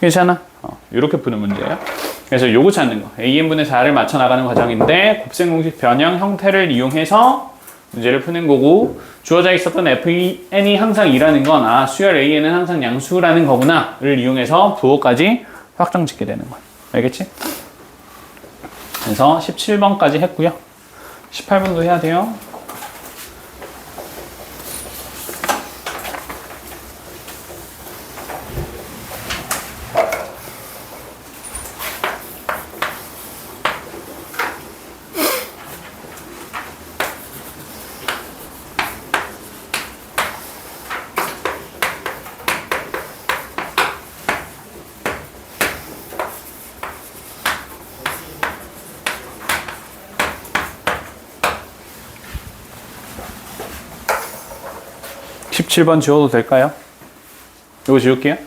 괜찮아? 이렇게 푸는 문제예요. 그래서 요거 찾는 거. an분의 4를 맞춰 나가는 과정인데 곱셈 공식 변형 형태를 이용해서 문제를 푸는 거고 주어져 있었던 FN이 항상 2라는 건 수열 AN은 항상 양수라는 거구나를 이용해서 부호까지 확정 짓게 되는 거야. 알겠지? 그래서 17번까지 했고요. 18번도 해야 돼요. 칠 번 지워도 될까요? 이거 지울게요.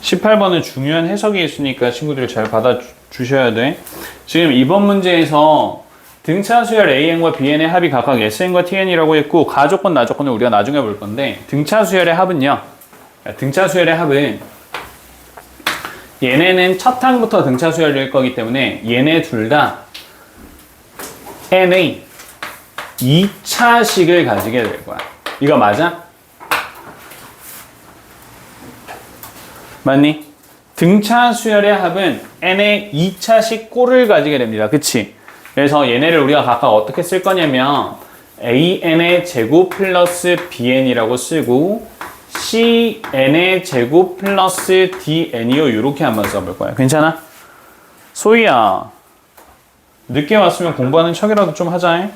18번은 중요한 해석이 있으니까 친구들 잘 받아주셔야 돼. 지금 이번 문제에서 등차 수열 AN과 BN의 합이 각각 SN과 TN이라고 했고 가조건, 나조건을 우리가 나중에 볼 건데 등차 수열의 합은요. 등차 수열의 합은 얘네는 첫 항부터 등차 수열일 거기 때문에 얘네 둘 다 N의 2차식을 가지게 될 거야. 이거 맞아? 맞니? 등차 수열의 합은 n의 2차식 꼴을 가지게 됩니다. 그치? 그래서 얘네를 우리가 각각 어떻게 쓸 거냐면 an의 제곱 플러스 bn이라고 쓰고 cn의 제곱 플러스 dn이요. 이렇게 한번 써볼 거야. 괜찮아? 소희야, 늦게 왔으면 공부하는 척이라도 좀 하자.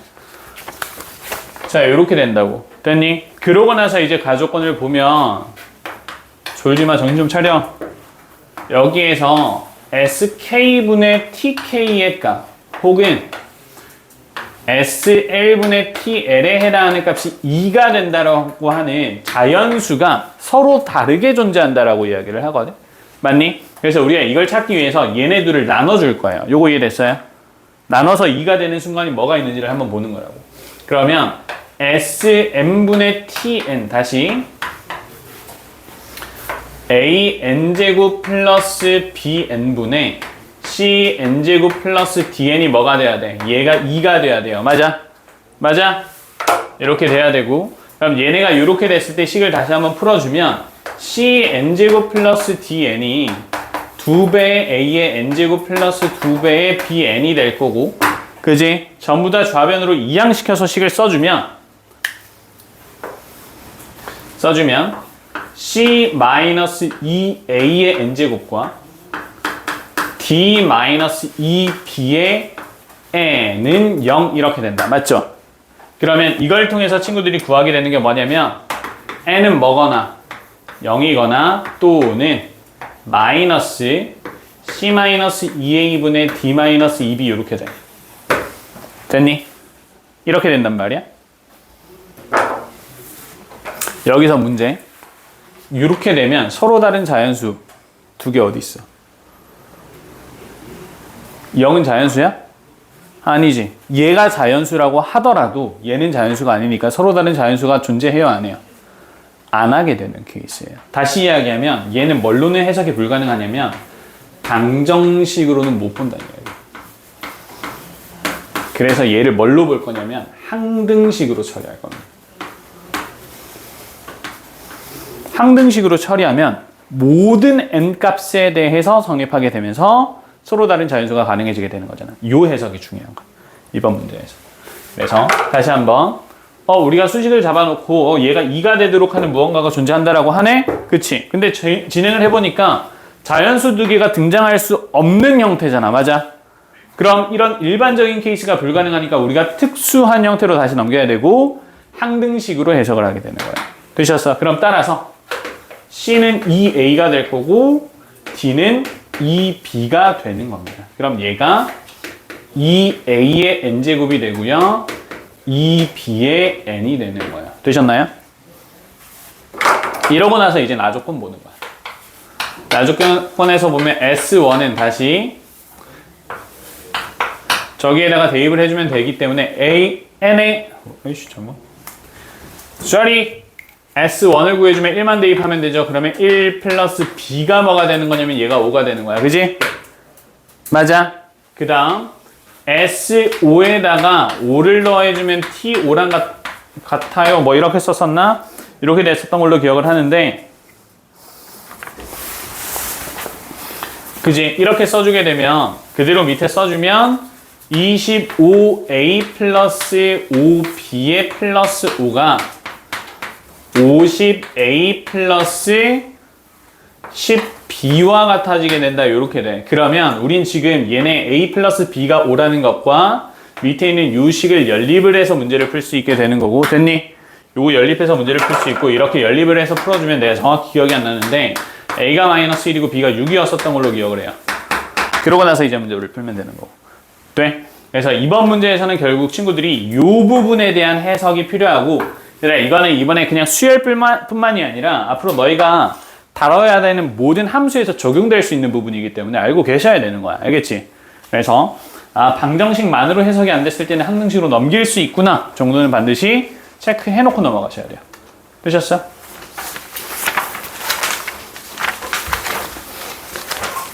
자, 이렇게 된다고. 됐니? 그러고 나서 이제 가조건을 보면 졸지마, 정신 좀 차려. 여기에서 sk분의 tk의 값 혹은 sl분의 tl에 해당하는 값이 2가 된다고 하는 자연수가 서로 다르게 존재한다라고 이야기를 하거든. 맞니? 그래서 우리가 이걸 찾기 위해서 얘네 둘을 나눠줄 거예요. 요거 이해됐어요? 나눠서 2가 되는 순간이 뭐가 있는지를 한번 보는 거라고. 그러면 Sn분의 Tn 다시 AN제곱 플러스 BN분의 CN제곱 플러스 DN이 뭐가 돼야 돼? 얘가 2가 돼야 돼요. 맞아? 맞아? 이렇게 돼야 되고 그럼 얘네가 이렇게 됐을 때 식을 다시 한번 풀어주면 CN제곱 플러스 DN이 2배의 A의 N제곱 플러스 2배의 BN이 될 거고 그지? 전부 다 좌변으로 이항시켜서 식을 써주면 C-2A의 N제곱과 D-2B의 N은 0 이렇게 된다. 맞죠? 그러면 이걸 통해서 친구들이 구하게 되는 게 뭐냐면 N은 뭐거나 0이거나 또는 마이너스 C-2A분의 D-2B 이렇게 돼. 됐니? 이렇게 된단 말이야. 여기서 문제. 이렇게 되면 서로 다른 자연수 두 개 어디 있어? 0은 자연수야? 아니지. 얘가 자연수라고 하더라도 얘는 자연수가 아니니까 서로 다른 자연수가 존재해요, 안 해요? 안 하게 되는 케이스예요. 다시 이야기하면 얘는 뭘로는 해석이 불가능하냐면 방정식으로는 못 본다는 거예요. 그래서 얘를 뭘로 볼 거냐면 항등식으로 처리할 겁니다. 항등식으로 처리하면 모든 n값에 대해서 성립하게 되면서 서로 다른 자연수가 가능해지게 되는 거잖아. 이 해석이 중요한 거. 이번 문제에서. 그래서 다시 한번 우리가 수식을 잡아놓고 얘가 2가 되도록 하는 무언가가 존재한다라고 하네? 그치? 근데 진행을 해보니까 자연수 두 개가 등장할 수 없는 형태잖아. 맞아? 그럼 이런 일반적인 케이스가 불가능하니까 우리가 특수한 형태로 다시 넘겨야 되고 항등식으로 해석을 하게 되는 거예요. 되셨어? 그럼 따라서 C는 2A가 될 거고 D는 2B가 되는 겁니다. 그럼 얘가 2A의 N제곱이 되고요. 2B의 N이 되는 거예요. 되셨나요? 이러고 나서 이제 나조건 보는 거야. 나조건에서 보면 S1은 다시 저기에다가 대입을 해주면 되기 때문에 N의 sorry S1을 구해주면 1만 대입하면 되죠. 그러면 1 플러스 B가 뭐가 되는 거냐면 얘가 5가 되는 거야. 그지? 맞아. 그 다음 S5에다가 5를 더해주면 T5랑 같아요. 뭐 이렇게 썼었나? 이렇게 됐었던 걸로 기억을 하는데 그지? 이렇게 써주게 되면 그대로 밑에 써주면 25A 플러스 5B의 플러스 5가 50A 플러스 10B와 같아지게 된다. 이렇게 돼. 그러면 우린 지금 얘네 A 플러스 B가 5라는 것과 밑에 있는 유식을 연립을 해서 문제를 풀 수 있게 되는 거고 됐니? 요거 연립해서 문제를 풀 수 있고 이렇게 연립을 해서 풀어주면 내가 정확히 기억이 안 나는데 A가 마이너스 1이고 B가 6이었었던 걸로 기억을 해요. 그러고 나서 이제 문제를 풀면 되는 거고. 돼? 그래서 이번 문제에서는 결국 친구들이 이 부분에 대한 해석이 필요하고 그래 이거는 이번에 그냥 수열뿐만이 아니라 앞으로 너희가 다뤄야 되는 모든 함수에서 적용될 수 있는 부분이기 때문에 알고 계셔야 되는 거야. 알겠지? 그래서 방정식만으로 해석이 안 됐을 때는 항등식으로 넘길 수 있구나 정도는 반드시 체크해놓고 넘어가셔야 돼요. 되셨어?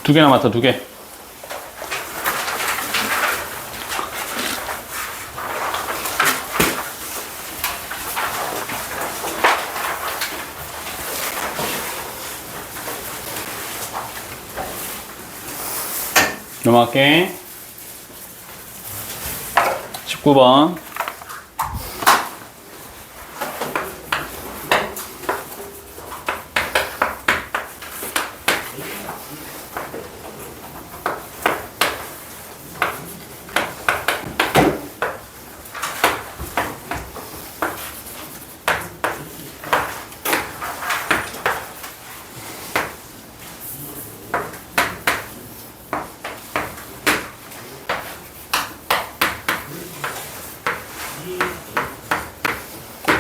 두 개 남았다. 2개. 넘어갈게. 19번.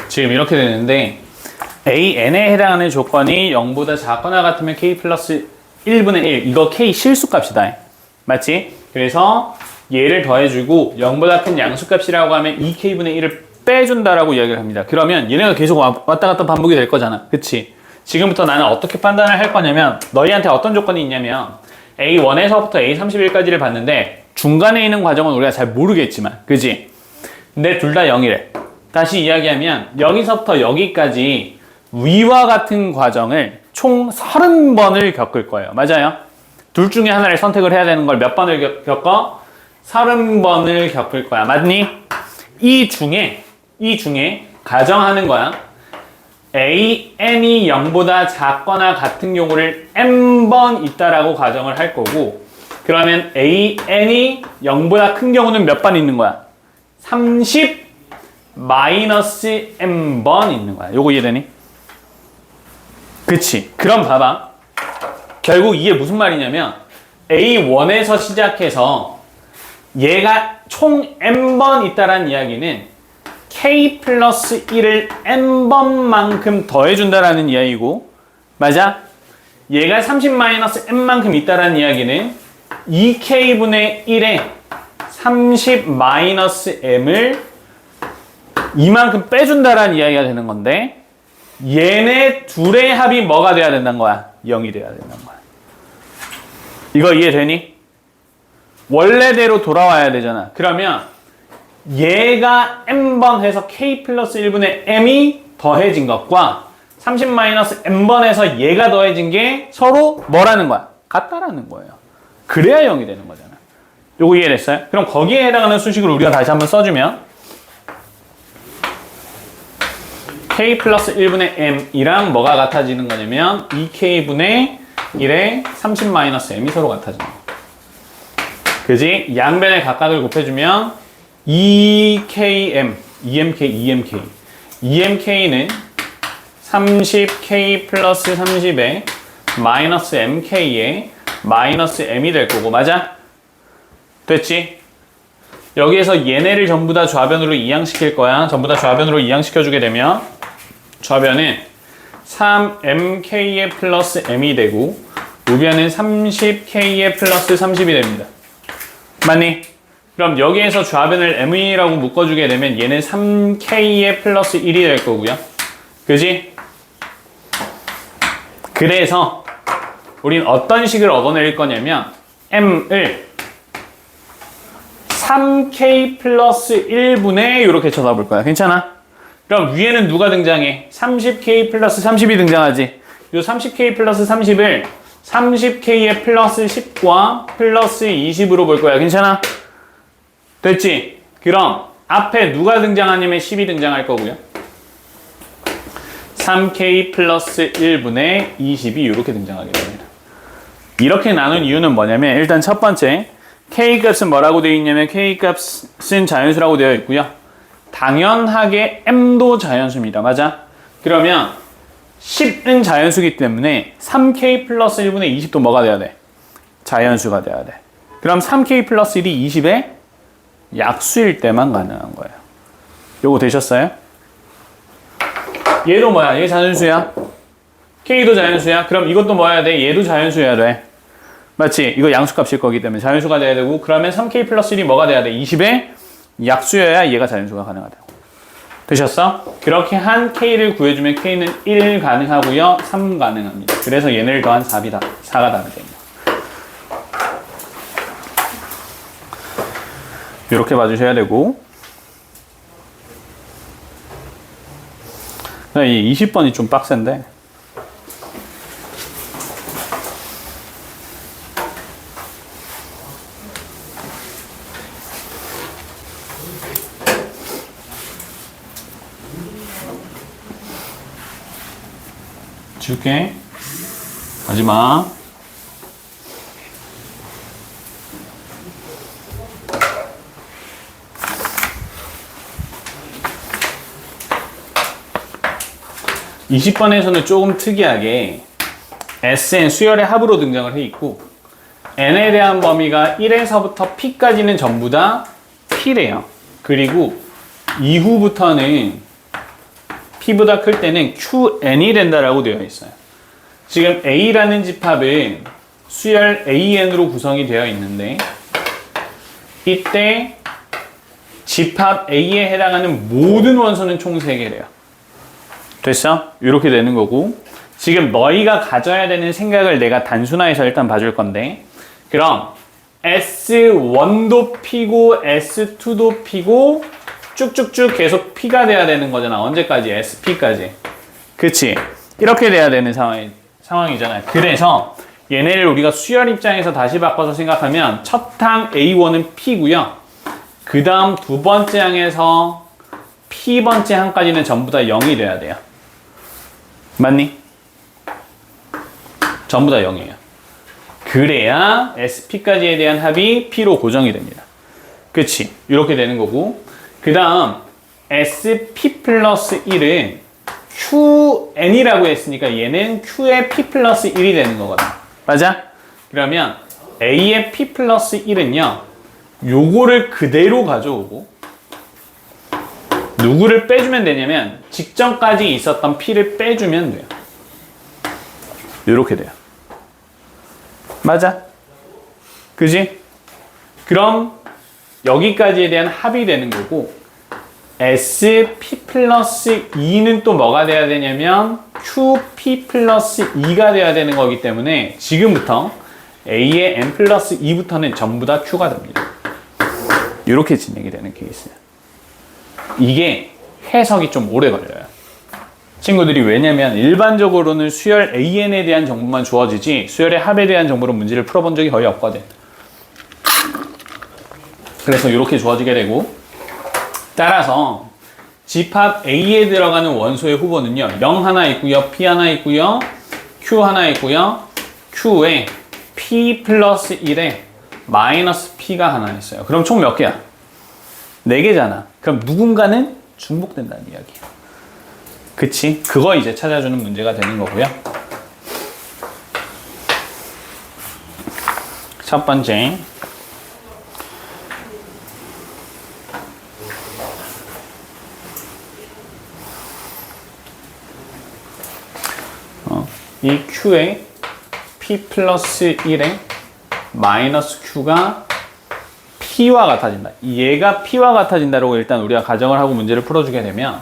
지금 이렇게 되는데 AN에 해당하는 조건이 0보다 작거나 같으면 K 플러스 1분의 1 이거 K 실수값이다. 맞지? 그래서 얘를 더해주고 0보다 큰 양수값이라고 하면 2K분의 1을 빼준다라고 이야기를 합니다. 그러면 얘네가 계속 왔다 갔다 반복이 될 거잖아. 그치? 지금부터 나는 어떻게 판단을 할 거냐면 너희한테 어떤 조건이 있냐면 A1에서부터 A31까지를 봤는데 중간에 있는 과정은 우리가 잘 모르겠지만 그치? 근데 둘 다 0이래. 다시 이야기하면 여기서부터 여기까지 위와 같은 과정을 총 30번을 겪을 거예요. 맞아요? 둘 중에 하나를 선택을 해야 되는 걸 몇 번을 겪어? 30번을 겪을 거야. 맞니? 이 중에 가정하는 거야. AN이 0보다 작거나 같은 경우를 n번 있다라고 가정을 할 거고 그러면 AN이 0보다 큰 경우는 몇 번 있는 거야? 30 마이너스 n번 있는 거야. 요거 이해되니? 그치? 그럼 봐봐. 결국 이게 무슨 말이냐면 A1에서 시작해서 얘가 총 n번 있다라는 이야기는 K 플러스 1을 n번만큼 더해준다라는 이야기고 맞아? 얘가 30 마이너스 n만큼 있다라는 이야기는 2K분의 1에 30 마이너스 m을 이만큼 빼준다라는 이야기가 되는 건데 얘네 둘의 합이 뭐가 돼야 된다는 거야? 0이 돼야 된다는 거야. 이거 이해되니? 원래대로 돌아와야 되잖아. 그러면 얘가 n번 해서 k 플러스 1분의 m이 더해진 것과 30 마이너스 n번 해서 얘가 더해진 게 서로 뭐라는 거야? 같다라는 거예요. 그래야 0이 되는 거잖아. 요거 이해됐어요? 그럼 거기에 해당하는 수식을 우리가 다시 한번 써주면 k 플러스 1분의 m이랑 뭐가 같아지는 거냐면 2k분의 1에 30 마이너스 m이 서로 같아지는 거. 그지? 양변의 각각을 곱해주면 EKM, EMK는 30K 플러스 30에 마이너스 MK에 마이너스 M이 될 거고, 맞아? 됐지? 여기에서 얘네를 전부 다 좌변으로 이항시킬 거야. 전부 다 좌변으로 이항시켜주게 되면 좌변은 3MK에 플러스 M이 되고 우변은 30K에 플러스 30이 됩니다. 맞니? 그럼 여기에서 좌변을 M이라고 묶어주게 되면 얘는 3K에 플러스 1이 될 거고요. 그지? 그래서 우린 어떤 식을 얻어낼 거냐면 M을 3K 플러스 1분의 이렇게 쳐다볼 거야. 괜찮아? 그럼 위에는 누가 등장해? 30K 플러스 30이 등장하지. 이 30K 플러스 30을 30K의 플러스 10과 플러스 20으로 볼 거야. 괜찮아? 됐지? 그럼 앞에 누가 등장하냐면 10이 등장할 거고요. 3K 플러스 1분의 20이 이렇게 등장하게 됩니다. 이렇게 나눈 이유는 뭐냐면 일단 첫 번째 K값은 뭐라고 되어 있냐면 K값은 자연수라고 되어 있고요. 당연하게 M도 자연수입니다. 맞아? 그러면 10은 자연수기 때문에 3K 플러스 1분의 20도 뭐가 돼야 돼? 자연수가 돼야 돼. 그럼 3K 플러스 1이 20의 약수일 때만 가능한 거예요. 요거 되셨어요? 얘도 뭐야? 얘 자연수야? K도 자연수야? 그럼 이것도 뭐야 돼? 얘도 자연수여야 돼. 맞지? 이거 양수값일 거기 때문에 자연수가 돼야 되고 그러면 3K 플러스 1이 뭐가 돼야 돼? 20의 약수여야 얘가 자연수가 가능하다고. 되셨어? 그렇게 한 K를 구해주면 K는 1 가능하고요. 3 가능합니다. 그래서 얘네를 더한 4가 답이 됩니다. 이렇게 봐주셔야 되고 이 20번이 좀 빡센데 줄게. 마지막. (20번에서는) 조금 특이하게 Sn 수열의 합으로 등장을 해 있고 N에 대한 범위가 1에서부터 P까지는 전부 다 P래요. 그리고 이후부터는 P보다 클 때는 QN이 된다라고 되어 있어요. 지금 A라는 집합은 수열 AN으로 구성이 되어 있는데 이때 집합 A에 해당하는 모든 원소는 총 3개래요. 됐어? 이렇게 되는 거고 지금 너희가 가져야 되는 생각을 내가 단순화해서 일단 봐줄 건데 그럼 S1도 P고 S2도 P고 쭉쭉쭉 계속 P가 돼야 되는 거잖아. 언제까지? SP까지. 그치? 이렇게 돼야 되는 상황이잖아요. 그래서 얘네를 우리가 수열 입장에서 다시 바꿔서 생각하면 첫 항 A1은 P고요. 그 다음 두 번째 항에서 P번째 항까지는 전부 다 0이 돼야 돼요. 맞니? 전부 다 0이에요. 그래야 SP까지에 대한 합이 P로 고정이 됩니다. 그치? 이렇게 되는 거고 그 다음 SP 플러스 1은 QN이라고 했으니까 얘는 Q의 P 플러스 1이 되는 거거든. 맞아? 그러면 A의 P 플러스 1은요 요거를 그대로 가져오고 누구를 빼주면 되냐면 직전까지 있었던 P를 빼주면 돼요. 요렇게 돼요. 맞아? 그지? 그럼 여기까지에 대한 합이 되는 거고 SP 플러스 2는 또 뭐가 돼야 되냐면 QP 플러스 2가 돼야 되는 거기 때문에 지금부터 A의 N 플러스 2부터는 전부 다 Q가 됩니다. 이렇게 진행이 되는 케이스예요. 이게 해석이 좀 오래 걸려요. 친구들이 왜냐면 일반적으로는 수열 AN에 대한 정보만 주어지지 수열의 합에 대한 정보로 문제를 풀어본 적이 거의 없거든. 그래서 이렇게 주어지게 되고 따라서 집합 A에 들어가는 원소의 후보는요 0 하나 있고요 P 하나 있고요 Q 하나 있고요 Q에 P 플러스 1에 마이너스 P가 하나 있어요. 그럼 총 몇 개야? 4개잖아. 그럼 누군가는 중복된다는 이야기야. 그치? 그거 이제 찾아주는 문제가 되는 거고요. 첫 번째. 이 Q에 P 플러스 1에 마이너스 Q가 P와 같아진다. 얘가 P와 같아진다라고 일단 우리가 가정을 하고 문제를 풀어주게 되면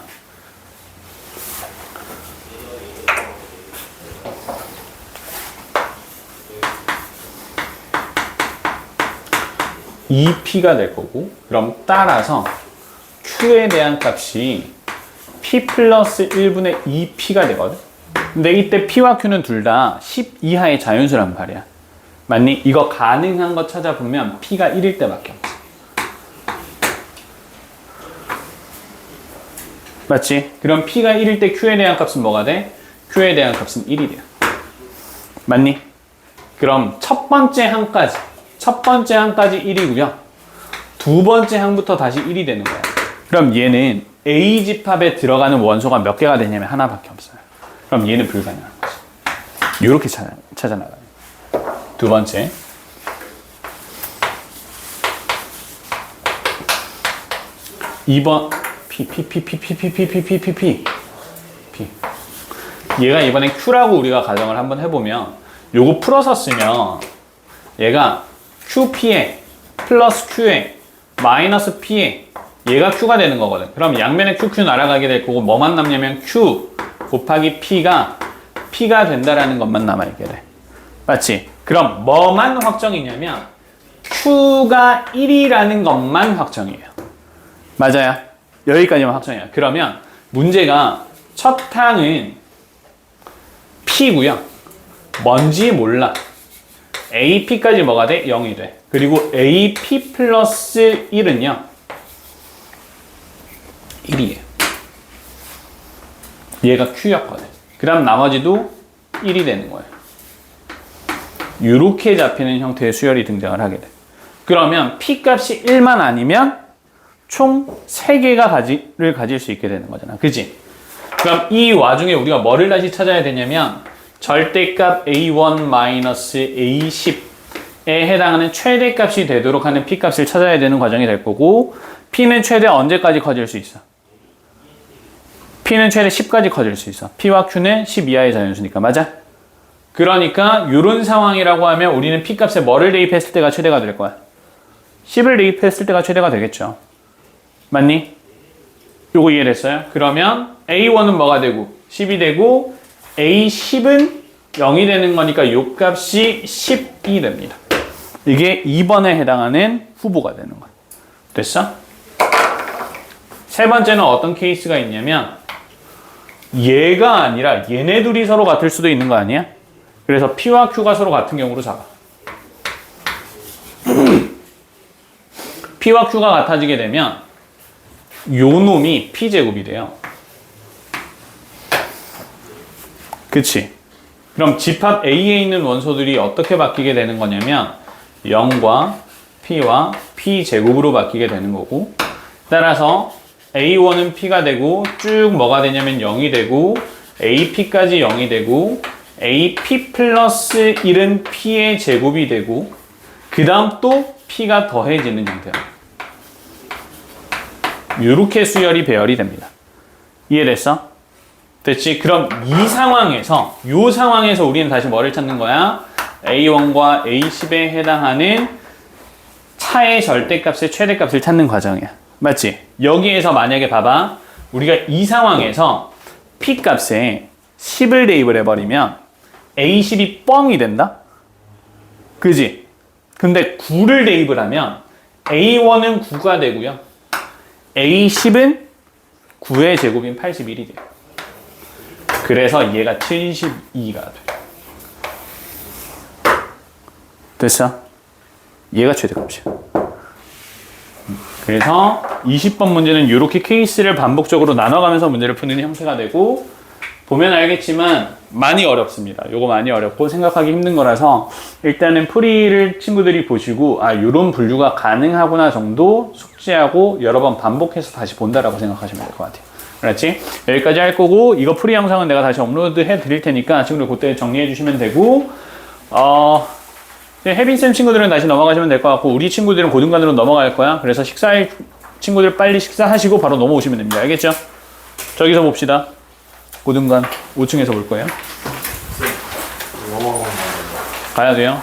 이 P가 될 거고, 그럼 따라서 Q에 대한 값이 P 플러스 1분의 2P가 되거든. 근데 이때 P와 Q는 둘 다 10 이하의 자연수란 말이야. 맞니? 이거 가능한 거 찾아보면 P가 1일 때밖에 없어. 맞지? 그럼 P가 1일 때 Q에 대한 값은 뭐가 돼? Q에 대한 값은 1이 돼요. 맞니? 그럼 첫 번째 항까지 1이고요. 두 번째 항부터 다시 1이 되는 거야. 그럼 얘는 A 집합에 들어가는 원소가 몇 개가 되냐면 하나밖에 없어요. 그럼 얘는 불가능한 거지. 이렇게 찾아 나가요. 두 번째. P. 얘가 이번에 Q라고 우리가 가정을 한번 해보면 요거 풀어서 쓰면 얘가 QP에 플러스 Q에 마이너스 P에 얘가 Q가 되는 거거든. 그럼 양면에 QQ 날아가게 될 거고 뭐만 남냐면 Q 곱하기 P가 된다라는 것만 남아있게 돼. 맞지? 그럼 뭐만 확정이냐면 Q가 1이라는 것만 확정이에요. 맞아요? 여기까지만 확정이에요. 그러면 문제가 첫 항은 P고요. 뭔지 몰라. AP까지 뭐가 돼? 0이 돼. 그리고 AP 플러스 1은요. 1이에요. 얘가 Q였거든. 그 다음 나머지도 1이 되는 거예요. 이렇게 잡히는 형태의 수열이 등장을 하게 돼. 그러면 P값이 1만 아니면 총 3개가 가질 수 있게 되는 거잖아. 그치? 그럼 이 와중에 우리가 뭐를 다시 찾아야 되냐면 절대값 A1-A10에 해당하는 최대값이 되도록 하는 P값을 찾아야 되는 과정이 될 거고, P는 최대 언제까지 커질 수 있어? P는 최대 10까지 커질 수 있어. P와 Q는 10 이하의 자연수니까. 맞아? 그러니까 이런 상황이라고 하면 우리는 P값에 뭐를 대입했을 때가 최대가 될 거야? 10을 대입했을 때가 최대가 되겠죠. 맞니? 요거 이해됐어요? 그러면 A1은 뭐가 되고 10이 되고 A10은 0이 되는 거니까 요 값이 10이 됩니다. 이게 2번에 해당하는 후보가 되는 거야. 됐어? 세 번째는 어떤 케이스가 있냐면 얘가 아니라 얘네 둘이 서로 같을 수도 있는 거 아니야? 그래서 P와 Q가 서로 같은 경우로 잡아. P와 Q가 같아지게 되면 요 놈이 P제곱이 돼요. 그치? 그럼 집합 A에 있는 원소들이 어떻게 바뀌게 되는 거냐면 0과 P와 P제곱으로 바뀌게 되는 거고, 따라서 A1은 P가 되고 쭉 뭐가 되냐면 0이 되고 AP까지 0이 되고 AP 플러스 1은 P의 제곱이 되고 그 다음 또 P가 더해지는 형태야. 이렇게 수열이 배열이 됩니다. 이해됐어? 됐지? 그럼 이 상황에서 우리는 다시 뭐를 찾는 거야? A1과 A10에 해당하는 차의 절대값의 최대값을 찾는 과정이야. 맞지? 여기에서 만약에 봐봐. 우리가 이 상황에서 P값에 10을 대입을 해버리면 A10이 뻥이 된다? 그지? 근데 9를 대입을 하면 A1은 9가 되고요. A10은 9의 제곱인 81이 돼요. 그래서 얘가 72가 돼. 됐어? 얘가 최대값이야. 그래서 20번 문제는 이렇게 케이스를 반복적으로 나눠가면서 문제를 푸는 형태가 되고, 보면 알겠지만 많이 어렵습니다. 요거 많이 어렵고 생각하기 힘든 거라서 일단은 풀이를 친구들이 보시고 아 요런 분류가 가능하구나 정도 숙지하고 여러 번 반복해서 다시 본다라고 생각하시면 될 것 같아요. 그렇지? 여기까지 할 거고 이거 풀이 영상은 내가 다시 업로드 해 드릴 테니까 친구들 그때 정리해 주시면 되고 혜빈쌤 친구들은 다시 넘어가시면 될 것 같고 우리 친구들은 고등관으로 넘어갈 거야. 그래서 식사할 친구들 빨리 식사하시고 바로 넘어오시면 됩니다. 알겠죠? 저기서 봅시다. 고등관 5층에서 볼 거예요. 가야 돼요.